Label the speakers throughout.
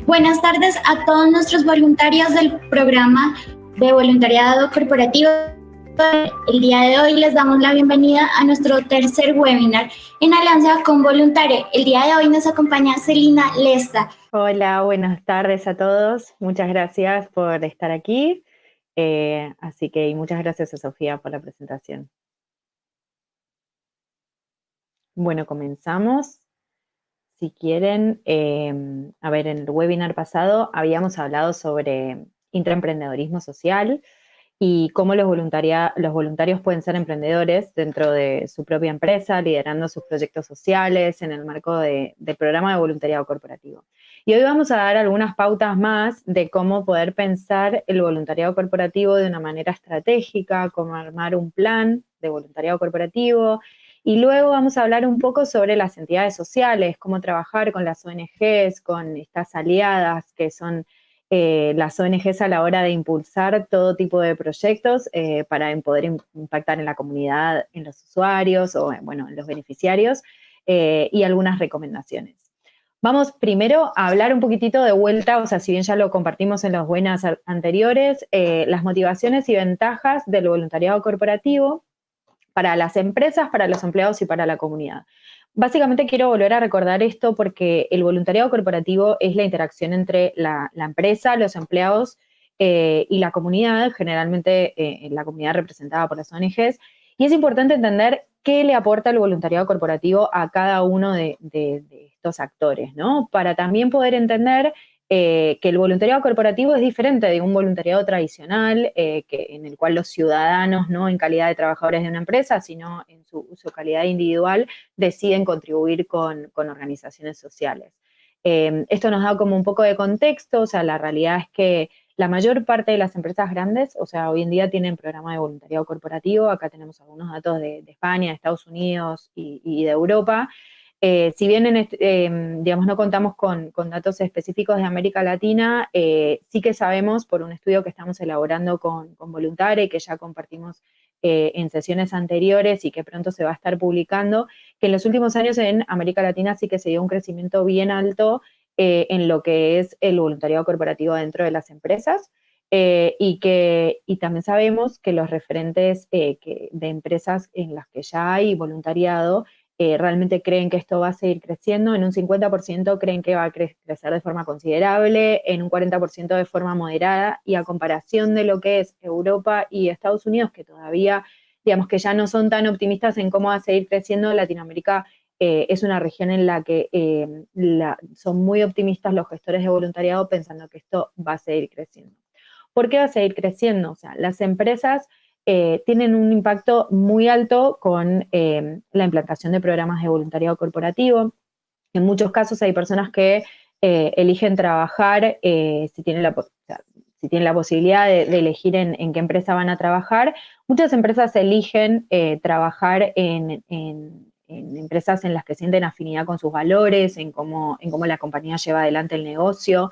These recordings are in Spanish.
Speaker 1: Buenas tardes a todos nuestros voluntarios del programa de voluntariado corporativo. El día de hoy les damos la bienvenida a nuestro tercer webinar en alianza con Voluntare. El día de hoy nos acompaña Celina Lesta.
Speaker 2: Hola, buenas tardes a todos. Muchas gracias por estar aquí. Y muchas gracias a Sofía por la presentación. Bueno, comenzamos. Si quieren, en el webinar pasado habíamos hablado sobre intraemprendedorismo social y cómo los voluntarios pueden ser emprendedores dentro de su propia empresa, liderando sus proyectos sociales en el marco del programa de voluntariado corporativo. Y hoy vamos a dar algunas pautas más de cómo poder pensar el voluntariado corporativo de una manera estratégica, cómo armar un plan de voluntariado corporativo. Y luego vamos a hablar un poco sobre las entidades sociales, cómo trabajar con las ONGs, con estas aliadas que son las ONGs a la hora de impulsar todo tipo de proyectos para poder impactar en la comunidad, en los usuarios o en los beneficiarios y algunas recomendaciones. Vamos primero a hablar un poquitito de vuelta, o sea, si bien ya lo compartimos en los webinars anteriores, las motivaciones y ventajas del voluntariado corporativo para las empresas, para los empleados y para la comunidad. Básicamente quiero volver a recordar esto porque el voluntariado corporativo es la interacción entre la empresa, los empleados y la comunidad, generalmente la comunidad representada por las ONGs, y es importante entender qué le aporta el voluntariado corporativo a cada uno de estos actores, ¿no? Para también poder entender que el voluntariado corporativo es diferente de un voluntariado tradicional, en el cual los ciudadanos, no en calidad de trabajadores de una empresa, sino en su calidad individual, deciden contribuir con organizaciones sociales. Esto nos da como un poco de contexto, o sea, la realidad es que la mayor parte de las empresas grandes, o sea, hoy en día tienen programa de voluntariado corporativo. Acá tenemos algunos datos de España, de Estados Unidos y de Europa. Si bien digamos, no contamos con datos específicos de América Latina, sí que sabemos por un estudio que estamos elaborando con Voluntare, que ya compartimos en sesiones anteriores y que pronto se va a estar publicando, que en los últimos años en América Latina sí que se dio un crecimiento bien alto en lo que es el voluntariado corporativo dentro de las empresas. Y también sabemos que los referentes de empresas en las que ya hay voluntariado realmente creen que esto va a seguir creciendo. En un 50% creen que va a crecer de forma considerable, en un 40% de forma moderada, y a comparación de lo que es Europa y Estados Unidos, que todavía, digamos que ya no son tan optimistas en cómo va a seguir creciendo, Latinoamérica es una región en la que son muy optimistas los gestores de voluntariado pensando que esto va a seguir creciendo. ¿Por qué va a seguir creciendo? O sea, las empresas tienen un impacto muy alto con la implantación de programas de voluntariado corporativo. En muchos casos hay personas que eligen trabajar, si tienen la posibilidad de elegir en qué empresa van a trabajar. Muchas empresas eligen trabajar en empresas en las que sienten afinidad con sus valores, en cómo la compañía lleva adelante el negocio.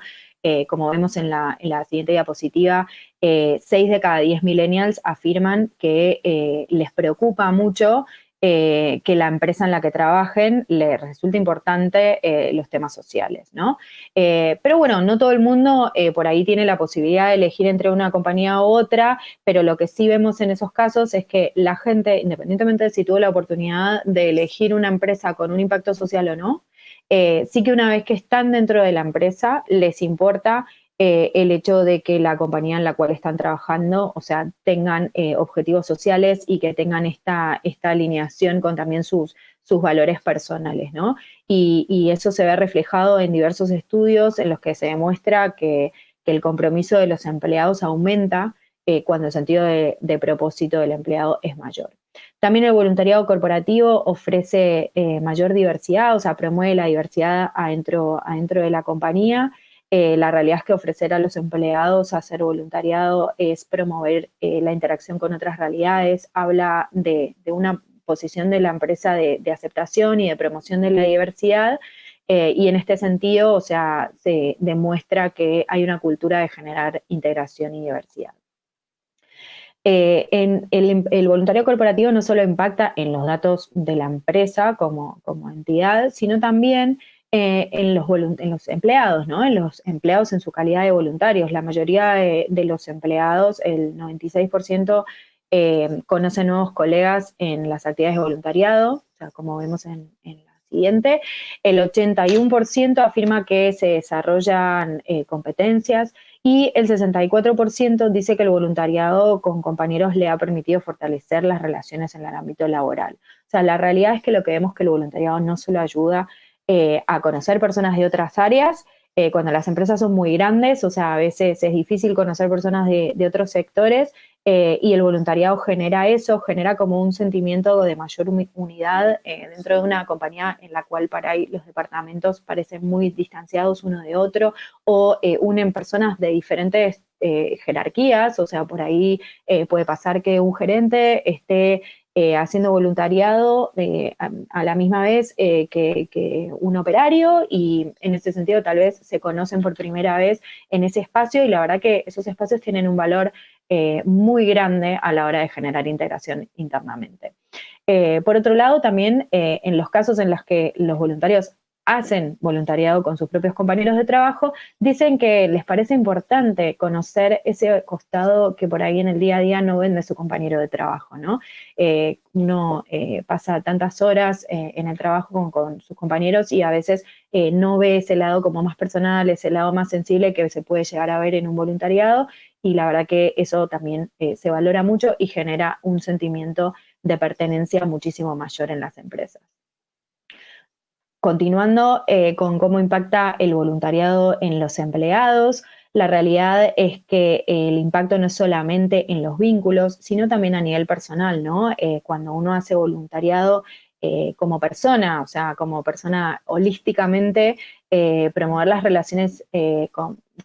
Speaker 2: Como vemos en la siguiente diapositiva, 6 de cada 10 millennials afirman que les preocupa mucho que la empresa en la que trabajen les resulta importante los temas sociales, ¿no? Pero bueno, no todo el mundo por ahí tiene la posibilidad de elegir entre una compañía u otra, pero lo que sí vemos en esos casos es que la gente, independientemente de si tuvo la oportunidad de elegir una empresa con un impacto social o no, sí que una vez que están dentro de la empresa, les importa el hecho de que la compañía en la cual están trabajando, o sea, tengan objetivos sociales y que tengan esta alineación con también sus valores personales, ¿no? Y eso se ve reflejado en diversos estudios en los que se demuestra que el compromiso de los empleados aumenta cuando el sentido de propósito del empleado es mayor. También el voluntariado corporativo ofrece mayor diversidad, o sea, promueve la diversidad adentro de la compañía. La realidad es que ofrecer a los empleados hacer voluntariado es promover la interacción con otras realidades, habla de una posición de la empresa de aceptación y de promoción de la diversidad, y en este sentido, o sea, se demuestra que hay una cultura de generar integración y diversidad. el voluntariado corporativo no solo impacta en los datos de la empresa como entidad, sino también en los empleados, ¿no? En los empleados en su calidad de voluntarios. La mayoría de los empleados, el 96%, conoce nuevos colegas en las actividades de voluntariado, o sea, como vemos en la siguiente. El 81% afirma que se desarrollan competencias y el 64% dice que el voluntariado con compañeros le ha permitido fortalecer las relaciones en el ámbito laboral. O sea, la realidad es que lo que vemos es que el voluntariado no solo ayuda a conocer personas de otras áreas, cuando las empresas son muy grandes, o sea, a veces es difícil conocer personas de otros sectores, y el voluntariado genera eso, genera como un sentimiento de mayor unidad dentro de una compañía en la cual para ahí los departamentos parecen muy distanciados uno de otro, o unen personas de diferentes jerarquías, o sea, por ahí puede pasar que un gerente esté haciendo voluntariado a la misma vez que un operario, y en ese sentido tal vez se conocen por primera vez en ese espacio, y la verdad que esos espacios tienen un valor muy grande a la hora de generar integración internamente. Por otro lado, también en los casos en los que los voluntarios hacen voluntariado con sus propios compañeros de trabajo, dicen que les parece importante conocer ese costado que por ahí en el día a día no ven de su compañero de trabajo, ¿no? Uno pasa tantas horas en el trabajo con sus compañeros y a veces no ve ese lado como más personal, ese lado más sensible que se puede llegar a ver en un voluntariado, y la verdad que eso también se valora mucho y genera un sentimiento de pertenencia muchísimo mayor en las empresas. Continuando con cómo impacta el voluntariado en los empleados, la realidad es que el impacto no es solamente en los vínculos, sino también a nivel personal, ¿no? Cuando uno hace voluntariado como persona, o sea, como persona holísticamente, promover las relaciones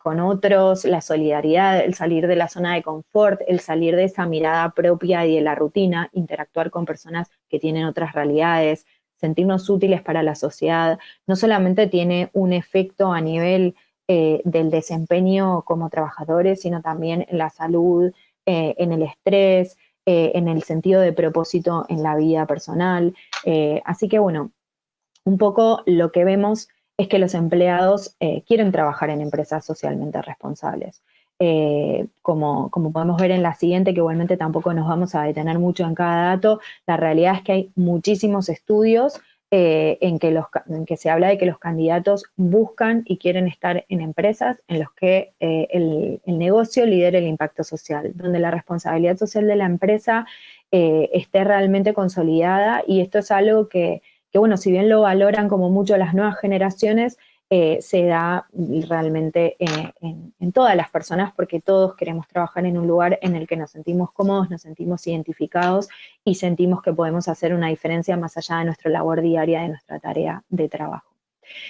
Speaker 2: con otros, la solidaridad, el salir de la zona de confort, el salir de esa mirada propia y de la rutina, interactuar con personas que tienen otras realidades, sentirnos útiles para la sociedad, no solamente tiene un efecto a nivel del desempeño como trabajadores, sino también en la salud, en el estrés, en el sentido de propósito en la vida personal. Así que bueno, un poco lo que vemos es que los empleados quieren trabajar en empresas socialmente responsables. Como podemos ver en la siguiente, que igualmente tampoco nos vamos a detener mucho en cada dato, la realidad es que hay muchísimos estudios en que se habla de que los candidatos buscan y quieren estar en empresas en los que el negocio lidere el impacto social, donde la responsabilidad social de la empresa esté realmente consolidada, y esto es algo que bueno, si bien lo valoran como mucho las nuevas generaciones, se da realmente en todas las personas, porque todos queremos trabajar en un lugar en el que nos sentimos cómodos, nos sentimos identificados y sentimos que podemos hacer una diferencia más allá de nuestra labor diaria, de nuestra tarea de trabajo.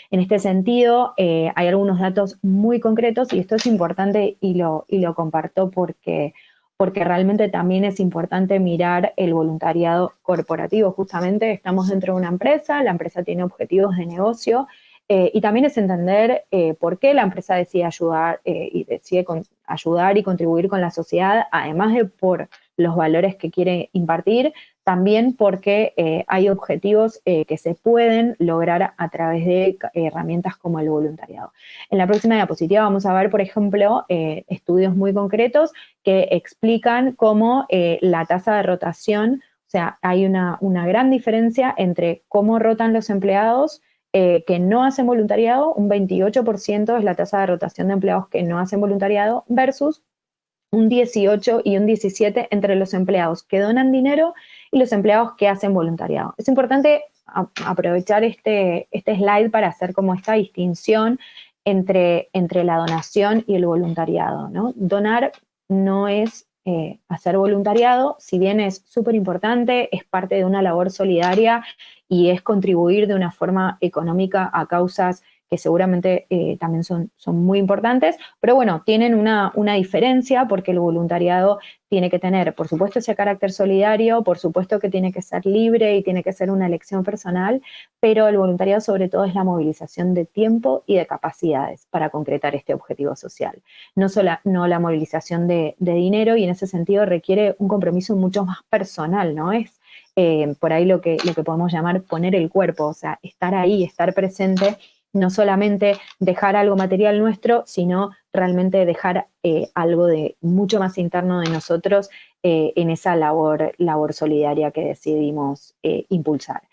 Speaker 2: En este sentido, hay algunos datos muy concretos, y esto es importante y lo comparto porque realmente también es importante mirar el voluntariado corporativo. Justamente estamos dentro de una empresa, la empresa tiene objetivos de negocio, y también es entender por qué la empresa decide ayudar ayudar y contribuir con la sociedad, además de por los valores que quiere impartir, también porque hay objetivos que se pueden lograr a través de herramientas como el voluntariado. En la próxima diapositiva vamos a ver, por ejemplo, estudios muy concretos que explican cómo la tasa de rotación, o sea, hay una gran diferencia entre cómo rotan los empleados que no hacen voluntariado. Un 28% es la tasa de rotación de empleados que no hacen voluntariado, versus un 18 y un 17 entre los empleados que donan dinero y los empleados que hacen voluntariado. Es importante aprovechar este slide para hacer como esta distinción entre la donación y el voluntariado, ¿no? Donar no es hacer voluntariado, si bien es súper importante, es parte de una labor solidaria y es contribuir de una forma económica a causas que seguramente también son muy importantes, pero bueno, tienen una diferencia porque el voluntariado tiene que tener, por supuesto, ese carácter solidario, por supuesto que tiene que ser libre y tiene que ser una elección personal, pero el voluntariado sobre todo es la movilización de tiempo y de capacidades para concretar este objetivo social. No la movilización de dinero, y en ese sentido requiere un compromiso mucho más personal, ¿no? Es por ahí lo que podemos llamar poner el cuerpo, o sea, estar ahí, estar presente, no solamente dejar algo material nuestro, sino realmente dejar algo de mucho más interno de nosotros en esa labor solidaria que decidimos impulsar.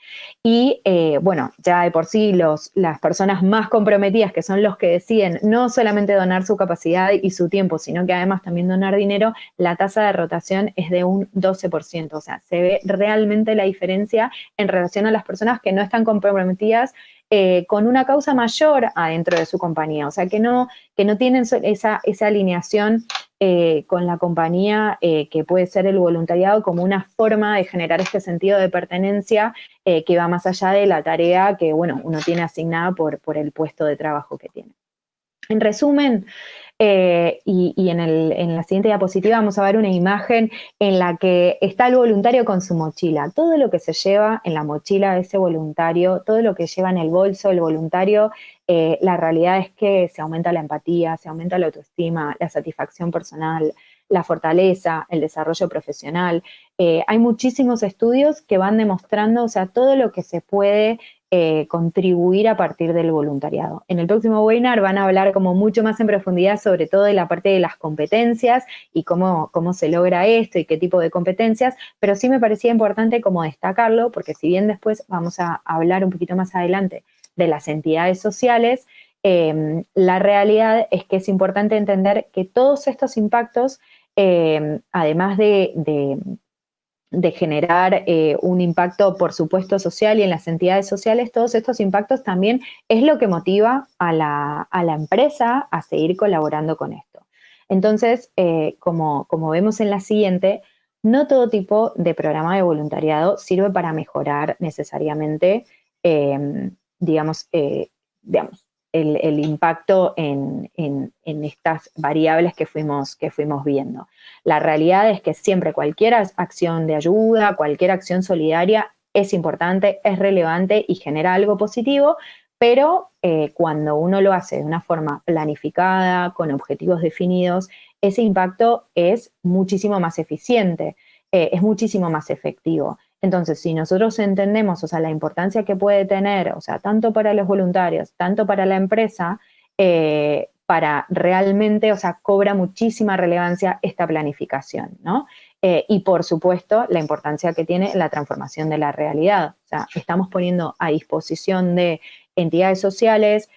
Speaker 2: Y bueno, ya de por sí las personas más comprometidas, que son los que deciden no solamente donar su capacidad y su tiempo, sino que además también donar dinero, la tasa de rotación es de un 12%, o sea, se ve realmente la diferencia en relación a las personas que no están comprometidas con una causa mayor adentro de su compañía, o sea, que no tienen esa alineación con la compañía, que puede ser el voluntariado como una forma de generar este sentido de pertenencia que va más allá de la tarea que, bueno, uno tiene asignada por el puesto de trabajo que tiene. En resumen, y en la siguiente diapositiva vamos a ver una imagen en la que está el voluntario con su mochila. Todo lo que se lleva en la mochila de ese voluntario, todo lo que lleva en el bolso el voluntario, la realidad es que se aumenta la empatía, se aumenta la autoestima, la satisfacción personal, la fortaleza, el desarrollo profesional. Hay muchísimos estudios que van demostrando, o sea, todo lo que se puede contribuir a partir del voluntariado. En el próximo webinar van a hablar como mucho más en profundidad sobre todo de la parte de las competencias y cómo se logra esto y qué tipo de competencias, pero sí me parecía importante como destacarlo, porque si bien después vamos a hablar un poquito más adelante de las entidades sociales, la realidad es que es importante entender que todos estos impactos, además de generar un impacto, por supuesto, social y en las entidades sociales, todos estos impactos también es lo que motiva a la empresa a seguir colaborando con esto. Entonces, como vemos en la siguiente, no todo tipo de programa de voluntariado sirve para mejorar necesariamente, digamos, el impacto en estas variables que fuimos viendo. La realidad es que siempre cualquier acción de ayuda, cualquier acción solidaria es importante, es relevante y genera algo positivo, pero cuando uno lo hace de una forma planificada, con objetivos definidos, ese impacto es muchísimo más eficiente, es muchísimo más efectivo. Entonces, si nosotros entendemos, o sea, la importancia que puede tener, o sea, tanto para los voluntarios, tanto para la empresa, para realmente, o sea, cobra muchísima relevancia esta planificación, ¿no? Y por supuesto, la importancia que tiene la transformación de la realidad. O sea, estamos poniendo a disposición de entidades sociales,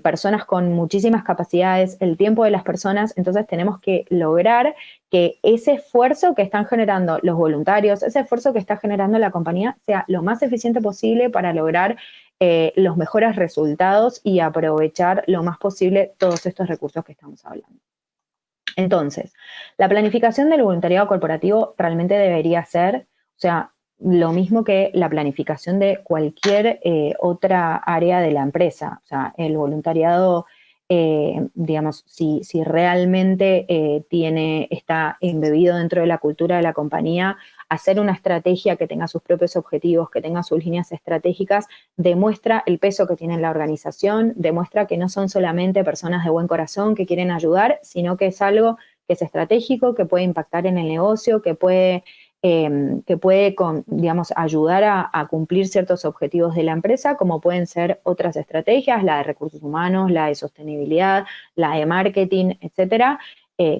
Speaker 2: personas con muchísimas capacidades, el tiempo de las personas, entonces tenemos que lograr que ese esfuerzo que están generando los voluntarios, ese esfuerzo que está generando la compañía sea lo más eficiente posible para lograr los mejores resultados y aprovechar lo más posible todos estos recursos que estamos hablando. Entonces, la planificación del voluntariado corporativo realmente debería ser, o sea, lo mismo que la planificación de cualquier otra área de la empresa. O sea, el voluntariado, digamos, si realmente está embebido dentro de la cultura de la compañía, hacer una estrategia que tenga sus propios objetivos, que tenga sus líneas estratégicas, demuestra el peso que tiene la organización, demuestra que no son solamente personas de buen corazón que quieren ayudar, sino que es algo que es estratégico, que puede impactar en el negocio, que puede digamos, ayudar a cumplir ciertos objetivos de la empresa, como pueden ser otras estrategias, la de recursos humanos, la de sostenibilidad, la de marketing, etcétera.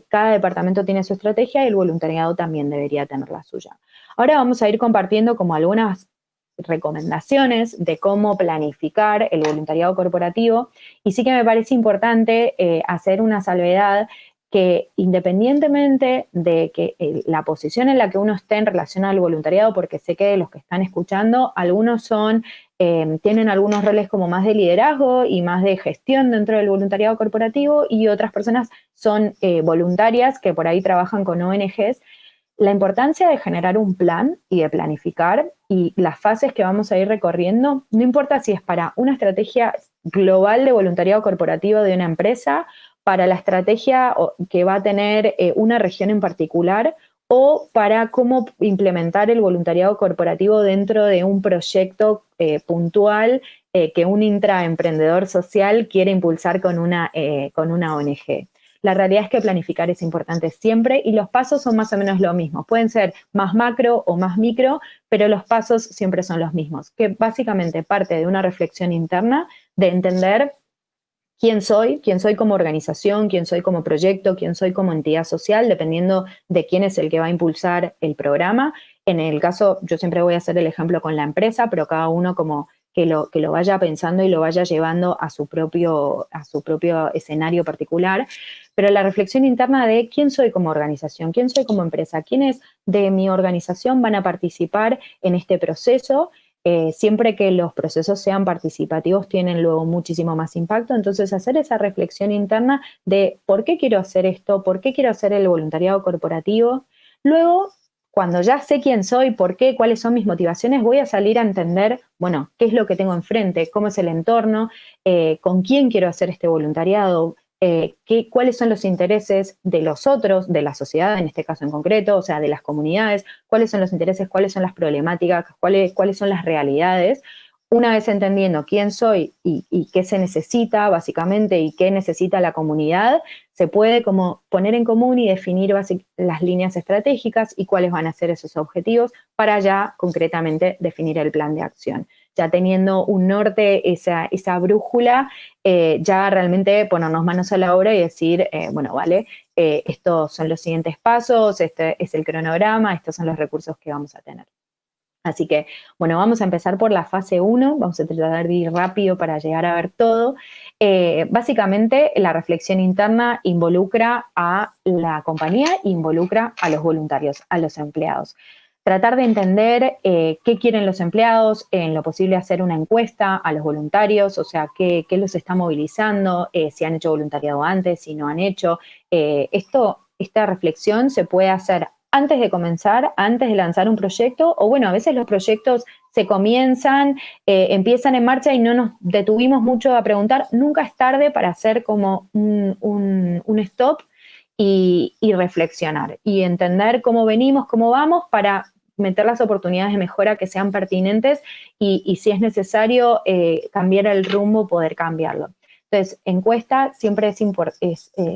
Speaker 2: Cada departamento tiene su estrategia y el voluntariado también debería tener la suya. Ahora vamos a ir compartiendo como algunas recomendaciones de cómo planificar el voluntariado corporativo, y sí que me parece importante hacer una salvedad que independientemente de que la posición en la que uno esté en relación al voluntariado, porque sé que de los que están escuchando, algunos tienen algunos roles como más de liderazgo y más de gestión dentro del voluntariado corporativo, y otras personas son voluntarias que por ahí trabajan con ONGs. La importancia de generar un plan y de planificar y las fases que vamos a ir recorriendo, no importa si es para una estrategia global de voluntariado corporativo de una empresa, para la estrategia que va a tener una región en particular, o para cómo implementar el voluntariado corporativo dentro de un proyecto puntual que un intraemprendedor social quiere impulsar con una ONG. La realidad es que planificar es importante siempre y los pasos son más o menos lo mismo. Pueden ser más macro o más micro, pero los pasos siempre son los mismos, que básicamente parte de una reflexión interna de entender quién soy como organización, quién soy como proyecto, quién soy como entidad social, dependiendo de quién es el que va a impulsar el programa. En el caso, yo siempre voy a hacer el ejemplo con la empresa, pero cada uno como que lo vaya pensando y lo vaya llevando a su propio escenario particular. Pero la reflexión interna de quién soy como organización, quién soy como empresa, quiénes de mi organización van a participar en este proceso. Siempre que los procesos sean participativos tienen luego muchísimo más impacto, entonces hacer esa reflexión interna de por qué quiero hacer esto, por qué quiero hacer el voluntariado corporativo. Luego, cuando ya sé quién soy, por qué, cuáles son mis motivaciones, voy a salir a entender, bueno, qué es lo que tengo enfrente, cómo es el entorno, con quién quiero hacer este voluntariado, cuáles son los intereses de los otros, de la sociedad en este caso en concreto, o sea, de las comunidades, cuáles son los intereses, cuáles son las problemáticas, cuáles son las realidades. Una vez entendiendo quién soy y qué se necesita básicamente y qué necesita la comunidad, se puede como poner en común y definir las líneas estratégicas y cuáles van a ser esos objetivos para ya concretamente definir el plan de acción. Ya teniendo un norte, esa brújula, ya realmente ponernos manos a la obra y decir, bueno, vale, estos son los siguientes pasos, este es el cronograma, estos son los recursos que vamos a tener. Así que, bueno, vamos a empezar por la fase 1, vamos a tratar de ir rápido para llegar a ver todo. Básicamente, la reflexión interna involucra a la compañía, involucra a los voluntarios, a los empleados. Tratar de entender qué quieren los empleados, en lo posible hacer una encuesta a los voluntarios, o sea, qué los está movilizando, si han hecho voluntariado antes, si no han hecho. Esta reflexión se puede hacer antes de comenzar, antes de lanzar un proyecto, o bueno, a veces los proyectos se comienzan, empiezan en marcha y no nos detuvimos mucho a preguntar. Nunca es tarde para hacer como un stop y reflexionar y entender cómo venimos, cómo vamos, para meter las oportunidades de mejora que sean pertinentes y si es necesario cambiar el rumbo, poder cambiarlo. Entonces, encuesta siempre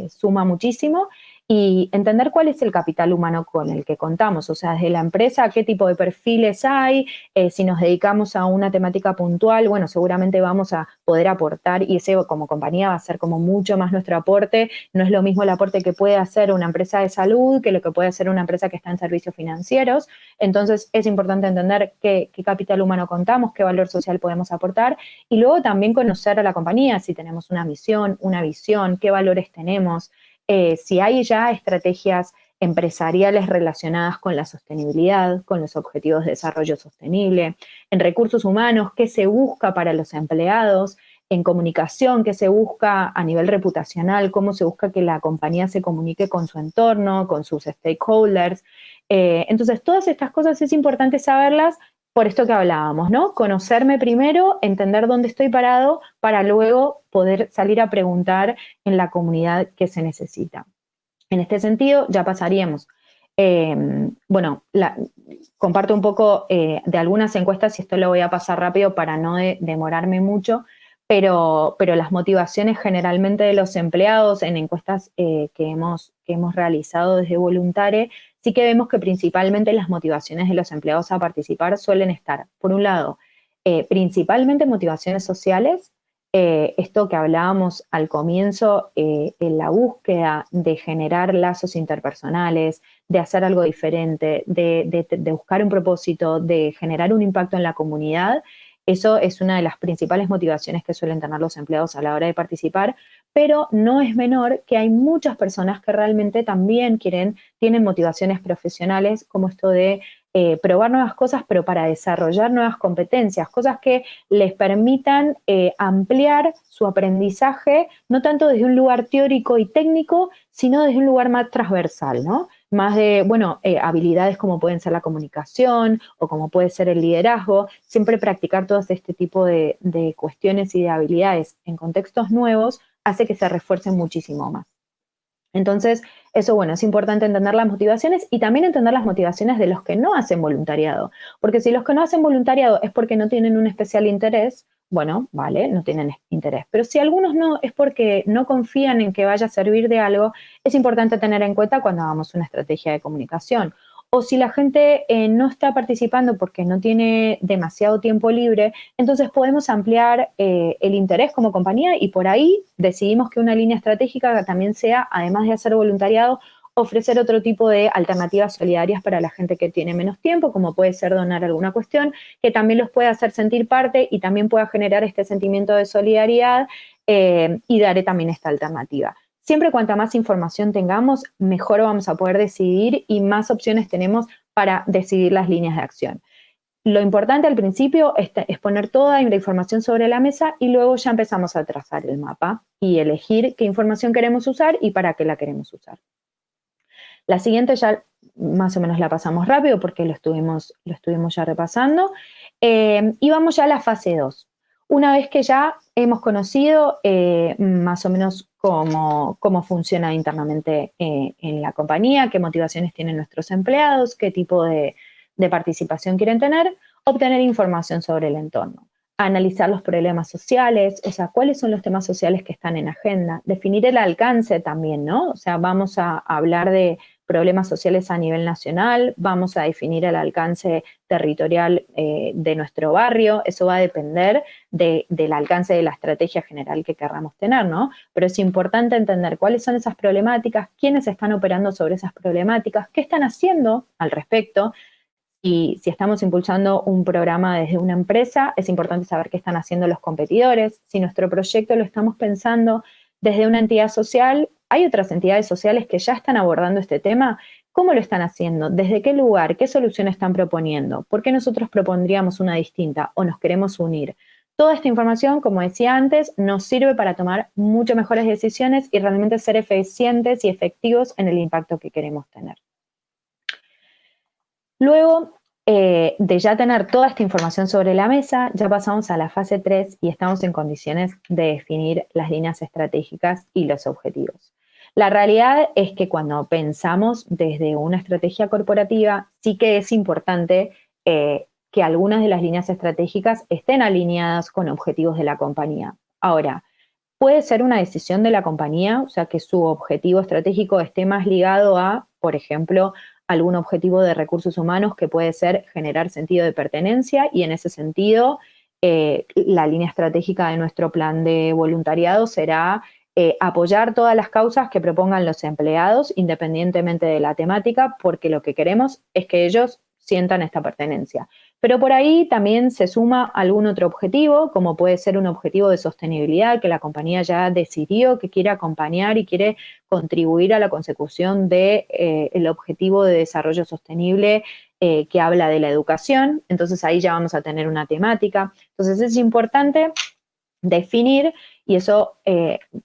Speaker 2: suma muchísimo, y entender cuál es el capital humano con el que contamos, o sea, desde la empresa, qué tipo de perfiles hay, si nos dedicamos a una temática puntual, bueno, seguramente vamos a poder aportar y ese como compañía va a ser como mucho más nuestro aporte. No es lo mismo el aporte que puede hacer una empresa de salud que lo que puede hacer una empresa que está en servicios financieros. Entonces es importante entender qué capital humano contamos, qué valor social podemos aportar, y luego también conocer a la compañía, si tenemos una misión, una visión, qué valores tenemos. Si hay ya estrategias empresariales relacionadas con la sostenibilidad, con los objetivos de desarrollo sostenible, en recursos humanos, qué se busca para los empleados, en comunicación, qué se busca a nivel reputacional, cómo se busca que la compañía se comunique con su entorno, con sus stakeholders. Entonces, todas estas cosas es importante saberlas por esto que hablábamos, ¿no? Conocerme primero, entender dónde estoy parado, para luego poder salir a preguntar en la comunidad qué se necesita. En este sentido, ya pasaríamos. Comparto un poco de algunas encuestas, y esto lo voy a pasar rápido para no demorarme mucho, pero las motivaciones generalmente de los empleados en encuestas que hemos realizado desde Voluntare, sí que vemos que principalmente las motivaciones de los empleados a participar suelen estar, por un lado, principalmente motivaciones sociales, esto que hablábamos al comienzo, en la búsqueda de generar lazos interpersonales, de hacer algo diferente, de buscar un propósito, de generar un impacto en la comunidad. Eso es una de las principales motivaciones que suelen tener los empleados a la hora de participar, pero no es menor que hay muchas personas que realmente también tienen motivaciones profesionales, como esto de probar nuevas cosas, pero para desarrollar nuevas competencias, cosas que les permitan ampliar su aprendizaje, no tanto desde un lugar teórico y técnico, sino desde un lugar más transversal, ¿no? más de, bueno, habilidades como pueden ser la comunicación o como puede ser el liderazgo, siempre practicar todo este tipo de cuestiones y de habilidades en contextos nuevos hace que se refuercen muchísimo más. Entonces, eso, bueno, es importante entender las motivaciones y también entender las motivaciones de los que no hacen voluntariado, porque si los que no hacen voluntariado es porque no tienen un especial interés, bueno, vale, no tienen interés, pero si algunos no, es porque no confían en que vaya a servir de algo, es importante tener en cuenta cuando hagamos una estrategia de comunicación. O si la gente no está participando porque no tiene demasiado tiempo libre, entonces podemos ampliar el interés como compañía y por ahí decidimos que una línea estratégica también sea, además de hacer voluntariado, ofrecer otro tipo de alternativas solidarias para la gente que tiene menos tiempo, como puede ser donar alguna cuestión, que también los pueda hacer sentir parte y también pueda generar este sentimiento de solidaridad y daré también esta alternativa. Siempre cuanta más información tengamos, mejor vamos a poder decidir y más opciones tenemos para decidir las líneas de acción. Lo importante al principio es poner toda la información sobre la mesa y luego ya empezamos a trazar el mapa y elegir qué información queremos usar y para qué la queremos usar. La siguiente ya más o menos la pasamos rápido porque lo estuvimos ya repasando. Y vamos ya a la fase 2. Una vez que ya hemos conocido más o menos cómo funciona internamente en la compañía, qué motivaciones tienen nuestros empleados, qué tipo de participación quieren tener, obtener información sobre el entorno, analizar los problemas sociales, o sea, cuáles son los temas sociales que están en agenda, definir el alcance también, ¿no? O sea, vamos a hablar de problemas sociales a nivel nacional, vamos a definir el alcance territorial de nuestro barrio, eso va a depender del alcance de la estrategia general que querramos tener, ¿no? Pero es importante entender cuáles son esas problemáticas, quiénes están operando sobre esas problemáticas, qué están haciendo al respecto. Y si estamos impulsando un programa desde una empresa, es importante saber qué están haciendo los competidores. Si nuestro proyecto lo estamos pensando desde una entidad social, hay otras entidades sociales que ya están abordando este tema. ¿Cómo lo están haciendo? ¿Desde qué lugar? ¿Qué solución están proponiendo? ¿Por qué nosotros propondríamos una distinta o nos queremos unir? Toda esta información, como decía antes, nos sirve para tomar mucho mejores decisiones y realmente ser eficientes y efectivos en el impacto que queremos tener. Luego de ya tener toda esta información sobre la mesa, ya pasamos a la fase 3 y estamos en condiciones de definir las líneas estratégicas y los objetivos. La realidad es que cuando pensamos desde una estrategia corporativa, sí que es importante que algunas de las líneas estratégicas estén alineadas con objetivos de la compañía. Ahora, puede ser una decisión de la compañía, o sea, que su objetivo estratégico esté más ligado a, por ejemplo, algún objetivo de recursos humanos que puede ser generar sentido de pertenencia y en ese sentido la línea estratégica de nuestro plan de voluntariado será apoyar todas las causas que propongan los empleados independientemente de la temática porque lo que queremos es que ellos sientan esta pertenencia. Pero por ahí también se suma algún otro objetivo, como puede ser un objetivo de sostenibilidad que la compañía ya decidió que quiere acompañar y quiere contribuir a la consecución del objetivo de desarrollo sostenible que habla de la educación. Entonces ahí ya vamos a tener una temática. Entonces es importante definir y eso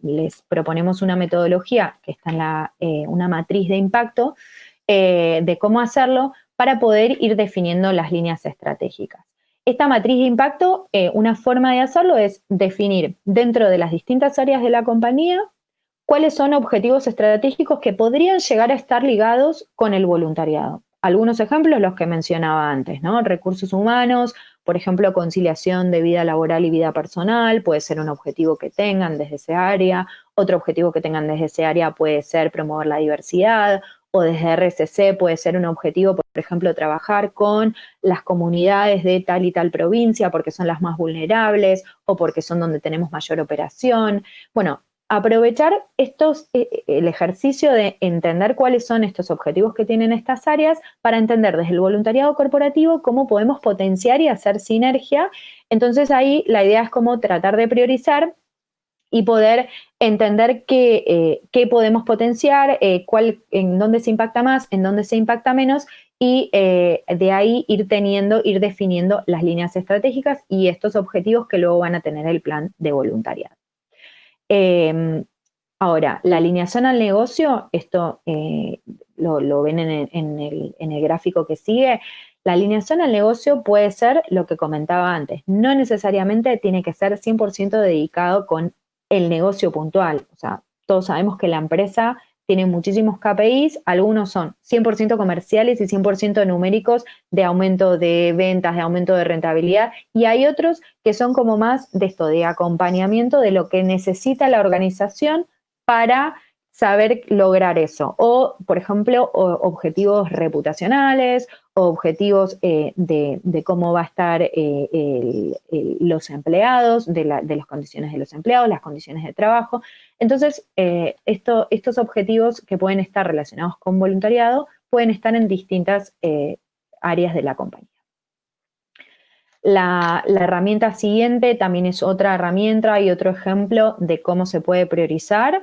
Speaker 2: les proponemos una metodología que está en una matriz de impacto de cómo hacerlo para poder ir definiendo las líneas estratégicas. Esta matriz de impacto, una forma de hacerlo es definir dentro de las distintas áreas de la compañía cuáles son objetivos estratégicos que podrían llegar a estar ligados con el voluntariado. Algunos ejemplos, los que mencionaba antes, ¿no? Recursos humanos, por ejemplo, conciliación de vida laboral y vida personal, puede ser un objetivo que tengan desde ese área. Otro objetivo que tengan desde ese área puede ser promover la diversidad, o desde RCC puede ser un objetivo, por ejemplo, trabajar con las comunidades de tal y tal provincia porque son las más vulnerables o porque son donde tenemos mayor operación. Bueno, aprovechar el ejercicio de entender cuáles son estos objetivos que tienen estas áreas para entender desde el voluntariado corporativo cómo podemos potenciar y hacer sinergia. Entonces ahí la idea es como tratar de priorizar y poder entender qué podemos potenciar, en dónde se impacta más, en dónde se impacta menos, y de ahí ir definiendo las líneas estratégicas y estos objetivos que luego van a tener el plan de voluntariado. Ahora, la alineación al negocio, esto lo ven en el gráfico que sigue, la alineación al negocio puede ser lo que comentaba antes. No necesariamente tiene que ser 100% dedicado con el negocio puntual. O sea, todos sabemos que la empresa tiene muchísimos KPIs, algunos son 100% comerciales y 100% numéricos de aumento de ventas, de aumento de rentabilidad, y hay otros que son como más de esto, de acompañamiento de lo que necesita la organización para saber lograr eso. O, por ejemplo, objetivos reputacionales, o objetivos de cómo va a estar los empleados, de las condiciones de los empleados, las condiciones de trabajo. Entonces, estos objetivos que pueden estar relacionados con voluntariado pueden estar en distintas áreas de la compañía. La herramienta siguiente también es otra herramienta y otro ejemplo de cómo se puede priorizar.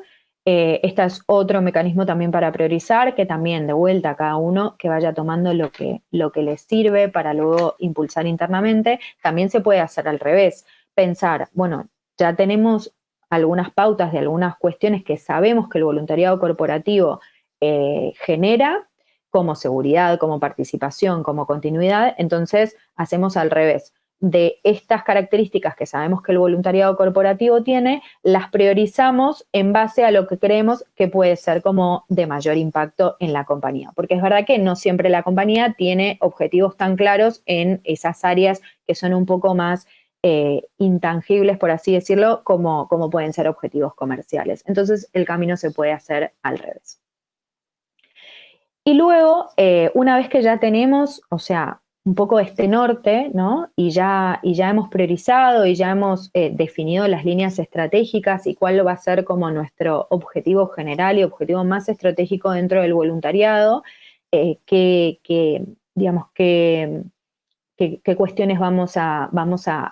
Speaker 2: Este es otro mecanismo también para priorizar, que también de vuelta a cada uno que vaya tomando lo que les sirve para luego impulsar internamente. También se puede hacer al revés, pensar, bueno, ya tenemos algunas pautas de algunas cuestiones que sabemos que el voluntariado corporativo genera, como seguridad, como participación, como continuidad, entonces hacemos al revés. De estas características que sabemos que el voluntariado corporativo tiene, las priorizamos en base a lo que creemos que puede ser como de mayor impacto en la compañía. Porque es verdad que no siempre la compañía tiene objetivos tan claros en esas áreas que son un poco más intangibles, por así decirlo, como pueden ser objetivos comerciales. Entonces, el camino se puede hacer al revés. Y luego, una vez que ya tenemos, o sea, un poco este norte, ¿no? Y ya hemos priorizado y ya hemos definido las líneas estratégicas y cuál va a ser como nuestro objetivo general y objetivo más estratégico dentro del voluntariado, qué cuestiones vamos a